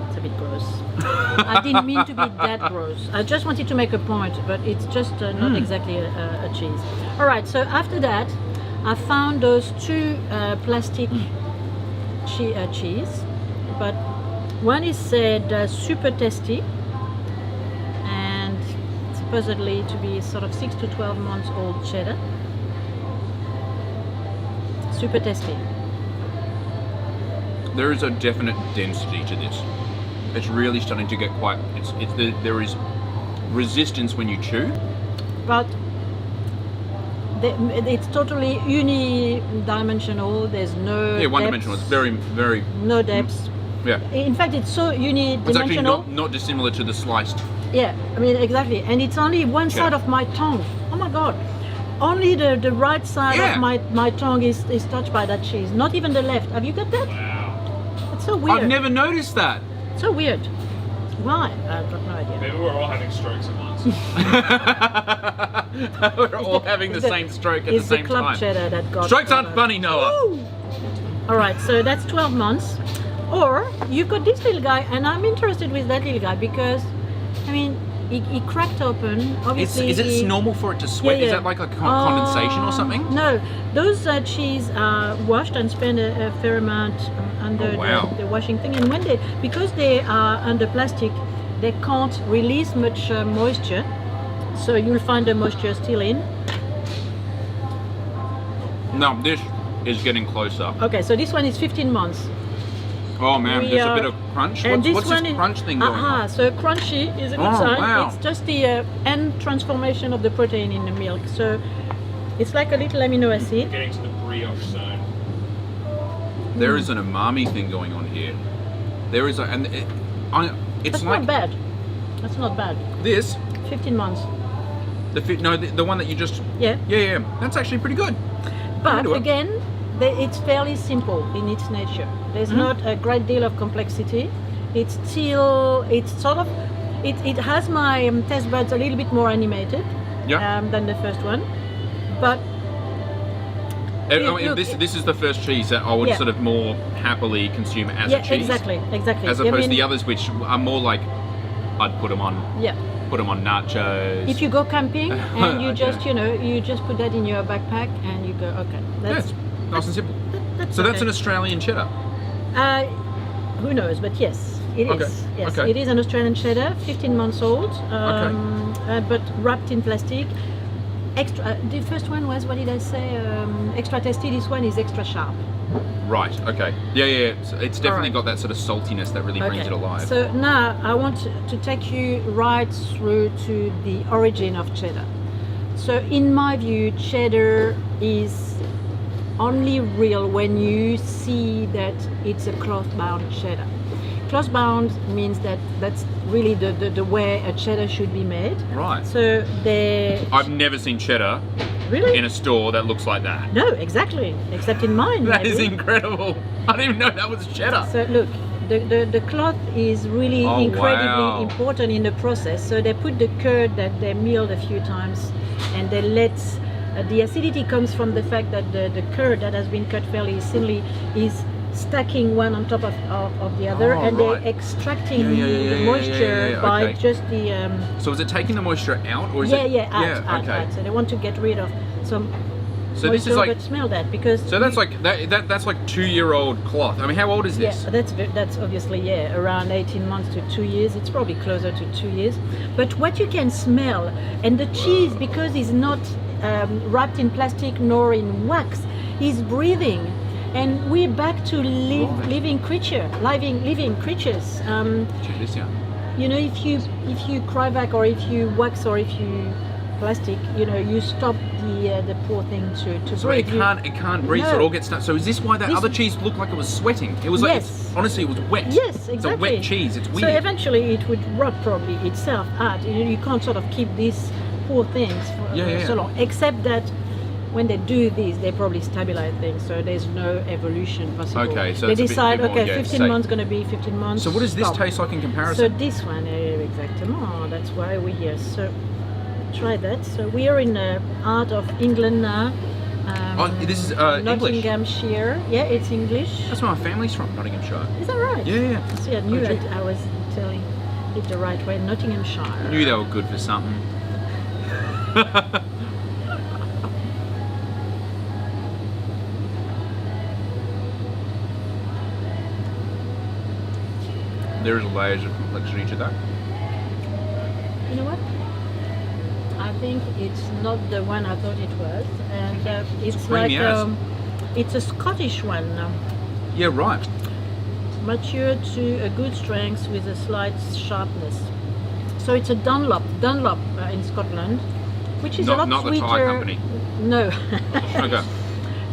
It's a bit gross. I didn't mean to be that gross. I just wanted to make a point, but it's just not exactly a cheese. All right. So after that, I found those two plastic cheese, but one is said super tasty, and supposedly to be sort of 6 to 12 months old cheddar. Super tasty. There is a definite density to this. It's really starting to get quite. There is resistance when you chew. But it's totally unidimensional. There's no Yeah, one depths, dimensional. It's very. no depths. Yeah. In fact, it's so unidimensional. It's actually not dissimilar to the sliced. Yeah, I mean, exactly. And it's only one side of my tongue. Oh my God. Only the right side Yeah. of my tongue is touched by that cheese. Not even the left. Have you got that? Wow. It's so weird. I've never noticed that. So weird. Why? I've got no idea. Maybe we're all having strokes at once. We're all having the same stroke at the It's the same club time. cheddar that got. Strokes aren't funny, Noah. Woo! All right, so that's 12 months. Or you've got this little guy, and I'm interested with that little guy because, I mean, he cracked open. Obviously, Is it normal for it to sweat? Yeah, Is yeah. that like a condensation or something? No, those cheese are washed and spend a fair amount under Oh, wow. the washing thing. And when because they are under plastic, they can't release much moisture. So you'll find the moisture still in. No, this is getting closer. Okay, so this one is 15 months. Oh man, We there's a are- bit of crunch. And What's this one this is, crunch thing going on? So crunchy is a good Oh, sign. wow. It's just the end transformation of the protein in the milk. So it's like a little amino acid. Getting to the brioche zone. There is an umami thing going on here. There is it's That's like not bad. That's not bad. this. 15 months. The one that you just. Yeah. Yeah. That's actually pretty good. But do it. again, it's fairly simple in its nature. There's Mm-hmm. not a great deal of complexity. It has my taste buds a little bit more animated Yeah. than the first one. But I Look, mean, look, this is the first cheese that I would Yeah. sort of more happily consume as yeah, a cheese. exactly. As opposed to the others, which are more like I'd put them on Yeah. nachos. If you go camping and you Okay. just, you just put that in your backpack and you go, okay, Yeah, that's, it's nice and simple. that's So that's okay. an Australian cheddar. Who knows, but yes, it is. Okay, Yes, okay. it is an Australian cheddar, 15 months old, but wrapped in plastic. Extra. The first one was, what did I say? Extra tasty. This one is extra sharp. Right. Okay. Yeah. So it's definitely Alright. got that sort of saltiness that really brings it alive. So now I want to take you right through to the origin of cheddar. So in my view, cheddar is only real when you see that it's a cloth-bound cheddar. Cloth-bound means that that's really the way a cheddar should be made. Right. So they I've never seen cheddar really in a store that looks like that. no, exactly, except in mine. That maybe. is incredible. I didn't even know that was cheddar. So look, the cloth is really Oh, incredibly wow. important in the process. So they put the curd that they milled a few times, and they let the acidity comes from the fact that the curd that has been cut fairly thinly is stacking one on top of the other, Oh, and right. they're extracting Yeah, the moisture by okay. just the So is it taking the moisture out, or is out, it? out. So they want to get rid of some So this moisture, is like. but smell that because So that's like that's like 2-year-old cloth. I mean, how old is this? Yeah, that's obviously around 18 months to 2 years. It's probably closer to 2 years. But what you can smell, and the cheese, because it's not wrapped in plastic nor in wax, is breathing. And we're back to Right. living creatures. Check this out. If you Cryovac or if you wax or if you plastic, you stop the poor thing to So breathe. it can't breathe, so it No. all gets stuck. So is this why that This- other cheese looked like it was sweating? It was like Yes. honestly, it was wet. Yes, exactly. It's a wet cheese. It's So weird. eventually it would rot probably itself out. You can't sort of keep these poor things for Yeah. so long. Except that when they do this, they probably stabilize things. So there's no evolution possible. Okay, so they it's a bit decide, more, okay, yeah, 15 safe. months going to be 15 months. So what does this stop. taste like in So comparison? this one, exactement. That's why we're here. So try that. So we are in the heart of England now. This is English. Nottinghamshire. Yeah, it's English. That's where my family's from, Nottinghamshire. Is that right? Yeah. See, I knew Oh, gee. that I was telling it the right way. Nottinghamshire. I knew they were good for something. There's layers of complexity to that. You know what? I think it's not the one I thought it was, and it's like creamy as. it's a Scottish one, Yeah, right. matured to a good strength with a slight sharpness. So it's a Dunlop in Scotland. which is Not- a lot not the sweeter. Thai company. No. Okay.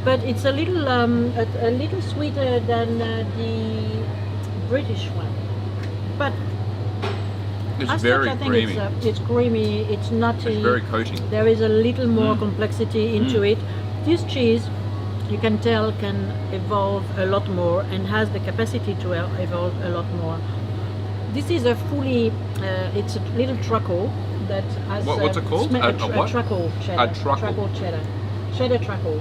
But it's a little sweeter than the British one. But It's as very such, I think creamy. it's creamy. It's nutty. It's very coating. There is a little more complexity into it. This cheese, you can tell, can evolve a lot more and has the capacity to evolve a lot more. This is a fully, it's a little truckle that has. What's it called? A what? truckle cheddar. A truckle. Truckle cheddar. Cheddar truckle.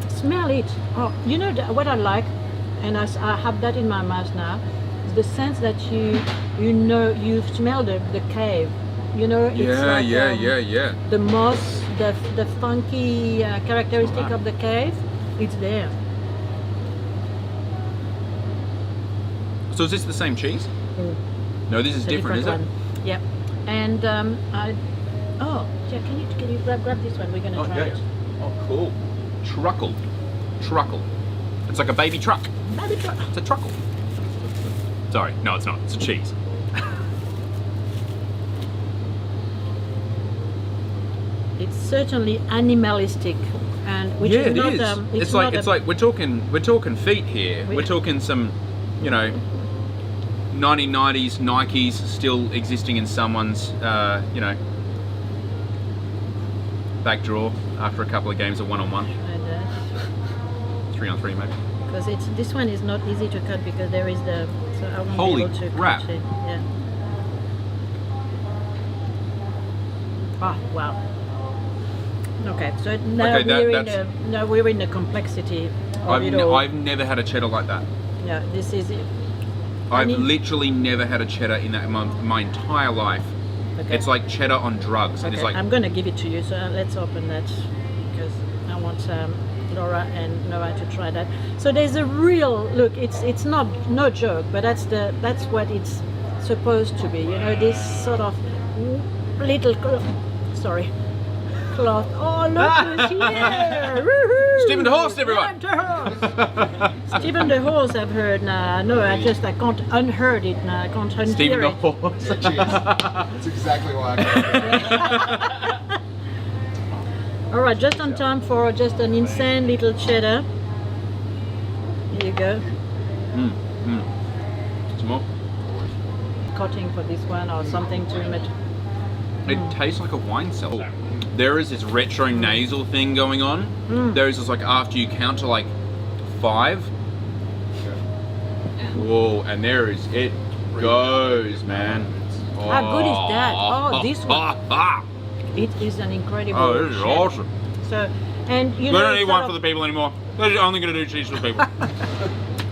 Smell it. Oh, you know what I like, and I have that in my mouth now. Is the sense that you smell the cave. You know, it's Yeah, like, yeah. the moss, the funky characteristic of the cave, it's there. So is this the same cheese? No, this is It's a different, is it? one. Yep. And can you grab this one? We're gonna try it. Oh, cool. Truckle. It's like a baby truck. Baby truck. It's a truckle. Sorry, no, it's not. It's a cheese. It's certainly animalistic, and which yeah, is it not. is. It's like not it's like we're talking feet here. We- We're talking some, 1990s Nikes still existing in someone's, back drawer after a couple of games of one-on-one, 3-on-3 maybe. because this one is not easy to cut because there is the. So I won't Holy be able to crap. cut it. Yeah. Oh wow. Okay, so now Okay, we're in the complexity of it all. I've never had a cheddar like that. Yeah, this is it. I've Any- literally never had a cheddar in that my entire life. Okay. It's like cheddar on drugs. It is Okay, like I'm gonna give it to you. So let's open that because I want Laura and Noah to try that. So there's a real look. It's not no joke, but that's what it's supposed to be. You know, this sort of little cloth. Oh look who's here! Woohoo! Stephen the Horse, everyone! Stephen the Horse. Stephen the Horse. I've heard now. No, I can't unheard it now. I can't unhear Stephen the it. Horse. That's exactly why I got it. All right, just on time for just an insane little cheddar. Here you go. Some more. Coating for this one or something to it. It tastes like a wine cellar. There is this retro nasal thing going on. There is this like after you count to like 5. Whoa, and there is it goes, man. How good is that? Oh, this one. It is an incredible. Oh, this is cheddar. awesome. So, and you We know, don't need sort one of- for the people anymore. We're only going to do cheese for the people.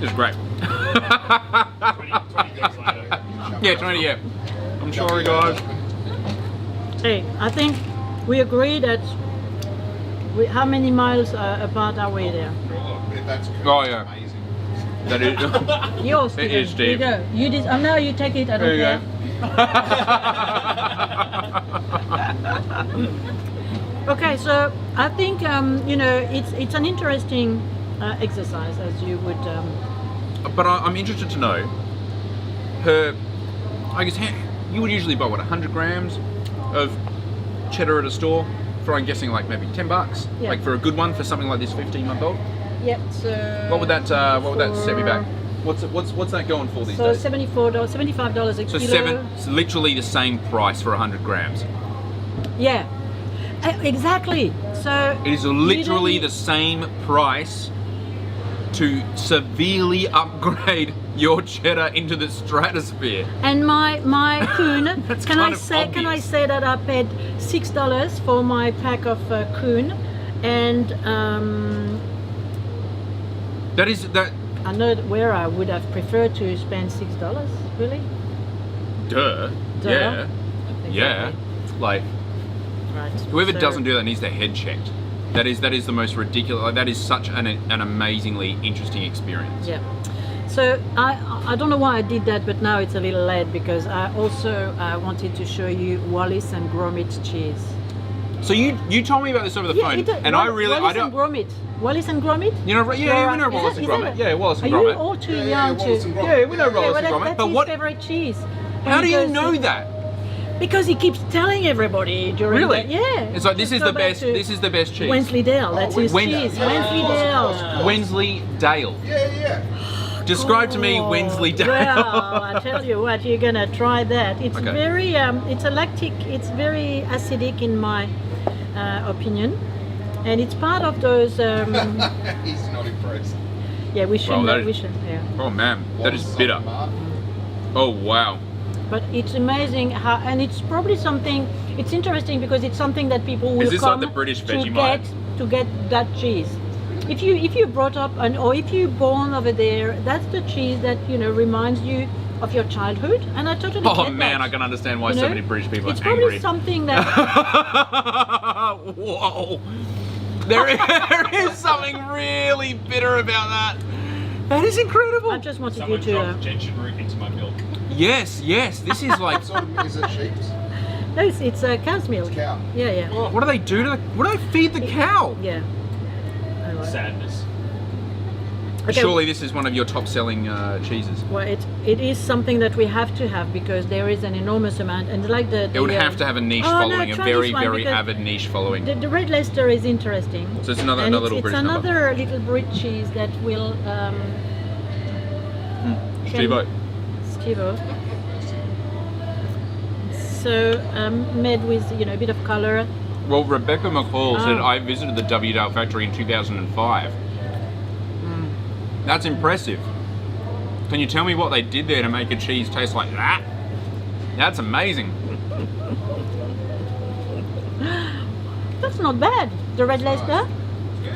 It's great. 20 days later. Yeah, 20, yeah. I'm sorry, guys. Hey, I think we agree that. How many miles apart are we there? But that's good. Oh, It's yeah. amazing. That is. Yours, It Stephen. is, Here you Steve. go. You did. Now you take it. I don't There you care. go. Okay, so I think it's an interesting exercise, as you would. But I'm interested to know I guess you would usually buy 100 grams of cheddar at a store for, I'm guessing, like maybe $10. Yeah. Like for a good one for something like this 15-month-old. Yep. So. What would that set me back? What's that going for these So days? $75 a So kilo. it's literally the same price for 100 grams. Yeah. Exactly. So. It is you literally don't the same price to severely upgrade your cheddar into the stratosphere. And my coon. That's Can I kind of say obvious. that I paid $6 for my pack of coon, and That I know where I would have preferred to spend $6. Really? duh. Duh. Yeah. Yeah. Like Right. whoever So- doesn't do that needs their head checked. That is the most ridiculous. Like, that is such an amazingly interesting experience. Yeah. So I don't know why I did that, but now it's a little late because I also wanted to show you Wallis and Gromit cheese. So you told me about this over the phone, and I really Wallis I and don't. Gromit. Wallis and Gromit. You know, yeah, we know Is Wallace that- and is that Gromit. a- Yeah, Wallace and Are you Gromit. all too Yeah, young Wallace to? and Gromit. Yeah, we know Yeah, Wallace well, and Gromit. that's But his what? favorite cheese. How do you Because- know that? Because he keeps telling everybody during Really? the, yeah. It's like this Just is go the back best. to This is the best cheese. Wensleydale, that's his Wen- cheese. Yeah, Wensleydale. Wensleydale. Yeah. Describe to me Oh, Wensleydale. Well, I tell you what, you're gonna try that. It's Okay. very, it's a lactic. It's very acidic in my opinion, and it's part of those. He's not impressed. Yeah, we should. that is- We should. Yeah. Oh man, that is Lost bitter. on Mark. Oh wow. But it's amazing how, and it's probably something. It's interesting because it's something that people will this like come the British to Vegemite? get that cheese. If you brought up or if you're born over there, that's the cheese that reminds you of your childhood, and I totally Oh get man, that. I can understand why You so know? many British people It's are probably angry. something that Whoa. There is something really bitter about that. That is incredible. I just wanted Someone you to. dropped gentian root into my milk. Yes. This is like. What sort of, is it sheep's? No, it's cow's milk. It's cow. Yeah. What do they do to the? What do they feed the cow? Yeah. Anyway. Sadness. Okay. Surely this is one of your top-selling cheeses. Well, it is something that we have to have because there is an enormous amount, and like the. It would have to have a niche Oh, no, following, a try very, this one very because avid niche following. The Red Leicester is interesting. So it's another And little it's British number. another little Brit cheese that will Stevo. Stevo. So made with a bit of color. Well, Rebecca McCall said Oh. I visited the W-Dale factory in 2005. That's impressive. Can you tell me what they did there to make a cheese taste like that? That's amazing. That's not bad. The Red Leicester.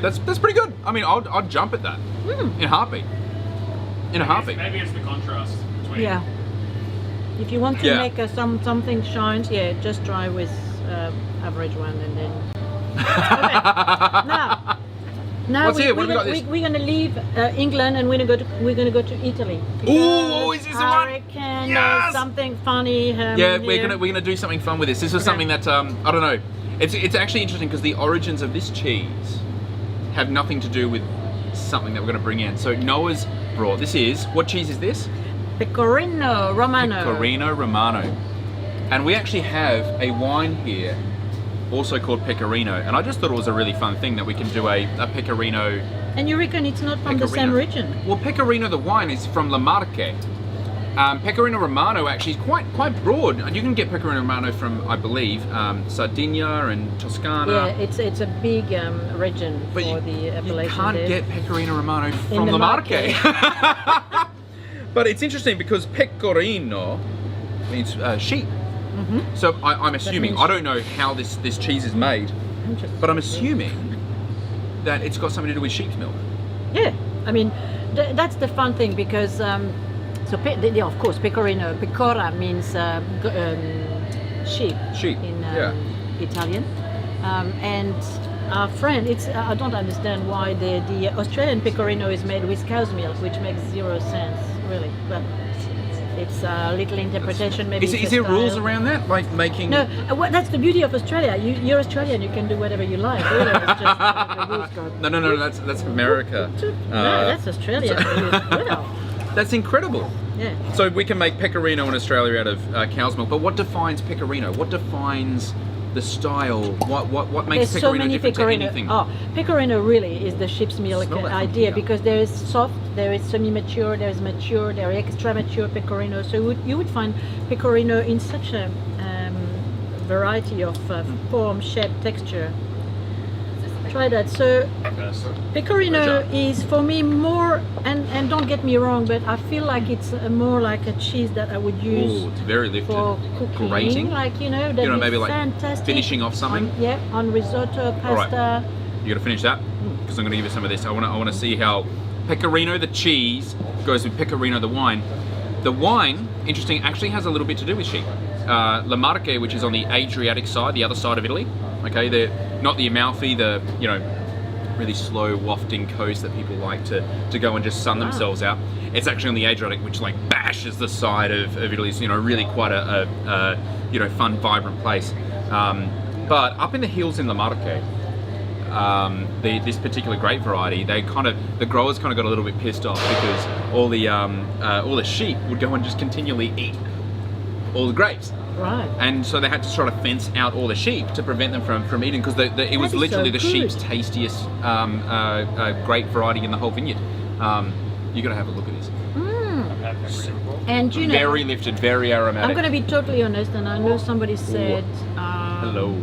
That's pretty good. I mean, I'd jump at that in a heartbeat. In a heartbeat. Maybe it's the contrast between. Yeah. If you want to Yeah. make something shines, just try with average one and then. Okay. Now What's here? What have we got this? we're gonna leave England and we're gonna go to Italy. Ooh, is this the I one? reckon Yes! something funny. Yeah, we're here. gonna do something fun with this. This is Okay. something that I don't know. It's actually interesting because the origins of this cheese have nothing to do with something that we're gonna bring in. So Noah's brought. This is what cheese is this? Pecorino Romano. Pecorino Romano, and we actually have a wine here, also called Pecorino. And I just thought it was a really fun thing that we can do a Pecorino. And you reckon it's not from the same Pecorino. region? Well, Pecorino the wine is from La Marche. Pecorino Romano actually is quite broad. You can get Pecorino Romano from, I believe, Sardinia and Toscana. Yeah, it's a big region But for you, the you appellation can't there. get Pecorino Romano In from the La Marche. But it's interesting because Pecorino means sheep. So I'm assuming, means I don't know how this cheese is made, Interesting. but I'm assuming that it's got something to do with sheep's milk. Yeah, I mean, that's the fun thing because, of course, pecorino, pecora means sheep Sheep, in yeah. Italian. And our friend, I don't understand why the Australian pecorino is made with cow's milk, which makes zero sense, really. But it's a little interpretation, maybe. Is it's a there rules style. around that? Like making... No, that's the beauty of Australia. You're Australian, you can do whatever you like. Really, it's just the rules go. No, that's America. No, that's Australia for you as well. That's incredible. Yeah. So we can make Pecorino in Australia out of cow's milk, but what defines Pecorino? What defines the style? What makes There's so Pecorino many different to pecorino. anything? Oh, pecorino really is the sheep's milk Smell that from idea here. because there is soft, there is semi-mature, there is mature, there are extra mature pecorino. So you would find pecorino in such a variety of form, shape, texture. Try that. So pecorino is for me more, and don't get me wrong, but I feel like it's more like a cheese that I would use Ooh, it's very lifted. for cooking, Grating. like that maybe is like fantastic. finishing off something? On risotto, All right. pasta. You gotta finish that because I'm gonna give you some of this. I wanna see how Pecorino the cheese goes with Pecorino the wine. The wine, interesting, actually has a little bit to do with sheep. La Marche, which is on the Adriatic side, the other side of Italy. Okay, they're not the Amalfi, the really slow wafting coast that people like to go and just sun themselves out. It's actually on the Adriatic, which like bashes the side of Italy. So really quite a fun, vibrant place. But up in the hills in La Marche, this particular grape variety, the growers kind of got a little bit pissed off because all the sheep would go and just continually eat all the grapes. Right. And so they had to try to fence out all the sheep to prevent them from eating, because it was That is literally so the sheep's good. tastiest grape variety in the whole vineyard. You got to have a look at this. I've had pepperoni before. And you know, Very lifted, very aromatic. I'm going to be totally honest, and I know somebody said Hello.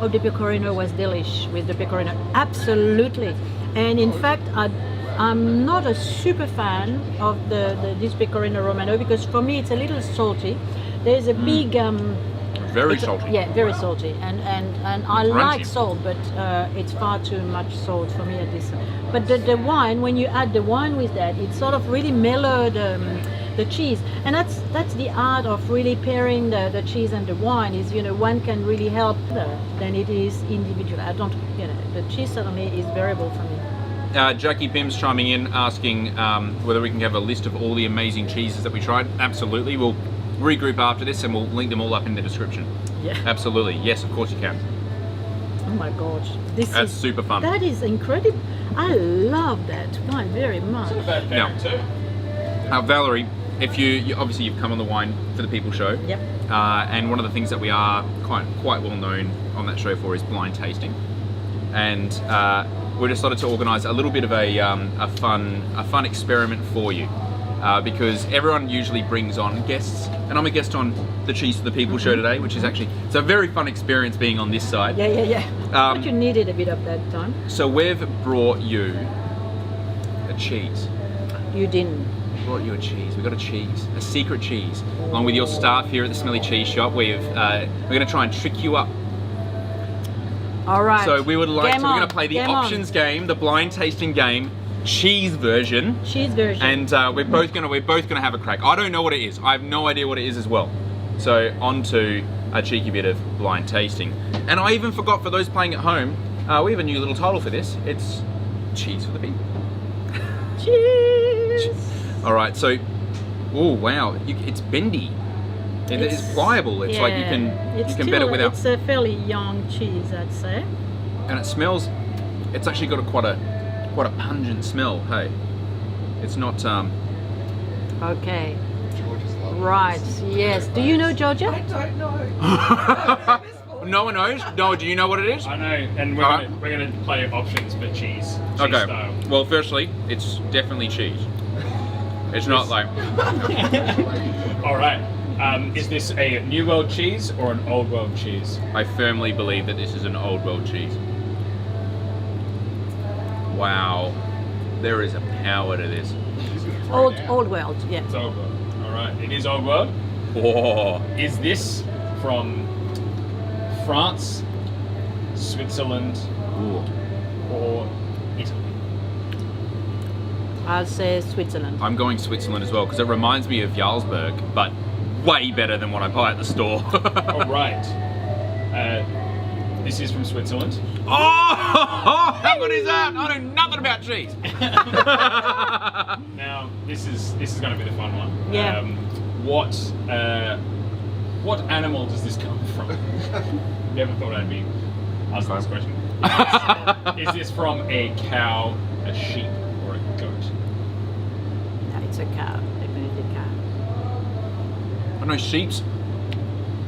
oh, the Pecorino was delish with the Pecorino. Absolutely. And in fact, I'm not a super fan of this Pecorino Romano, because for me it's a little salty. There's a big Very it's a- salty. Yeah, very salty, and I Crunchy. like salt, but it's far too much salt for me at this. But the wine, when you add the wine with that, it sort of really mellowed the cheese, and that's the art of really pairing the cheese and the wine. Is, you know, one can really help than it is individual. I don't, you know, the cheese certainly is variable for me. Jackie Pim's chiming in, asking whether we can have a list of all the amazing cheeses that we tried. Absolutely. We'll regroup after this and we'll link them all up in the description. Yeah. Absolutely. Yes, of course you can. Oh my gosh, That's super fun. That is incredible. I love that wine very much. It's not a bad pairing too. Valerie, if you obviously you've come on the Wine for the People show. Yep. And one of the things that we are quite well known on that show for is blind tasting. And we decided to organise a little bit of a fun experiment for you, because everyone usually brings on guests, and I'm a guest on the Cheese for the People show today, which is actually, it's a very fun experience being on this side. Yeah. But you needed a bit of that time. So we've brought you a cheese. You didn't. Brought you a cheese. We got a cheese, a secret cheese, along with your staff here at the Smelly Cheese Shop. We're going to try and trick you up. All right. So we would like Game to. We're on, going to play the game on. options game, the blind tasting game, cheese version, Cheese version. and we're both going to have a crack. I don't know what it is. I have no idea what it is as well. So on to a cheeky bit of blind tasting. And I even forgot, for those playing at home, we have a new little title for this. It's Cheese for the People. Cheese. All right. So, oh wow, it's bendy. It's pliable. It's like you can bet it without. It's a fairly young cheese, I'd say. And it smells. It's actually got quite a pungent smell. Hey, it's not. Okay. George's love. Right. Yes. Do you know Georgia? I don't know. No one knows. No, do you know what it is? I know, and we're Alright. gonna play options for cheese. Okay. Style. Well, firstly, it's definitely cheese. It's not like. All right. Is this a New World cheese or an Old World cheese? I firmly believe that this is an old world cheese. Wow, there is a power to this. Old world. Yeah. It's Old World. All right. It is Old World. Oh, Is this from France, Switzerland, or Italy? I'll say Switzerland. I'm going Switzerland as well, because it reminds me of Jarlsberg, but way better than what I buy at the store. All right. This is from Switzerland. Oh, how good is that? I know nothing about cheese. Now, this is going to be the fun one. Yeah. What animal does this come from? Never thought I'd be asking this question. Is this from a cow, a sheep, or a goat? No, it's a cow. Definitely a cow. I know sheep's.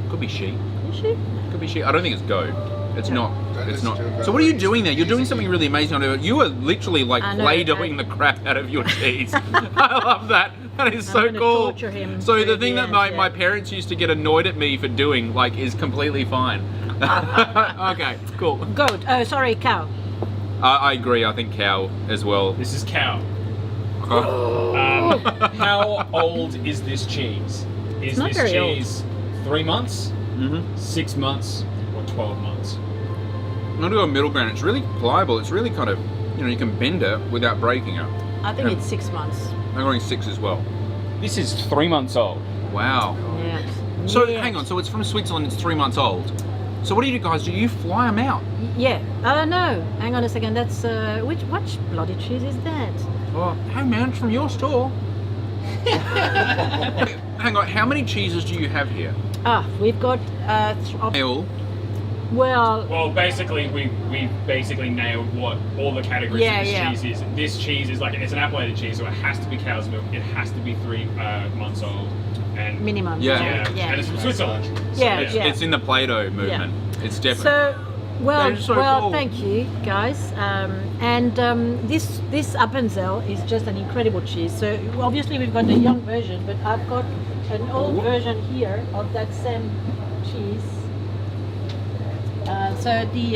Could be sheep. Is she? Could be sheep. I don't think it's goat. It's No. not. Don't It's listen not. to it, So what are you Valerie. doing there? You're doing something really amazing. You are literally like I know, play-dohing I- the crap out of your cheese. I love that. That is I'm so gonna cool. torture him So to the the thing that end, my yeah. parents used to get annoyed at me for doing, like, is completely fine. Okay, cool. Goat. Oh, sorry, cow. I agree. I think cow as well. This is cow. Okay. How old is this cheese? Is not this very old. cheese 3 months, Mhm. 6 months, or 12 months? I'm gonna do a middle ground. It's really pliable. It's really kind of, you can bend it without breaking it. I think Yeah. it's 6 months. I'm going 6 as well. This is 3 months old. Wow. Yeah. So Yeah. hang on. So it's from Switzerland. It's 3 months old. So what do you guys do? You fly them out? Yeah. No. Hang on a second. That's which bloody cheese is that? Oh, hey man, it's from your store. Hang on. How many cheeses do you have here? We've got Ale. Well, basically, we basically nailed what all the categories Yeah, of this yeah. cheese is. This cheese is like, it's an appellated cheese, so it has to be cow's milk. It has to be 3 months old. And minimum. Yeah. and it's from Switzerland. Yeah, It's, yeah. it's in the Play-Doh movement. It's definitely. So, well, That is so cool. thank you guys. This Appenzell is just an incredible cheese. So obviously we've got the young version, but I've got an old version here of that same cheese. So the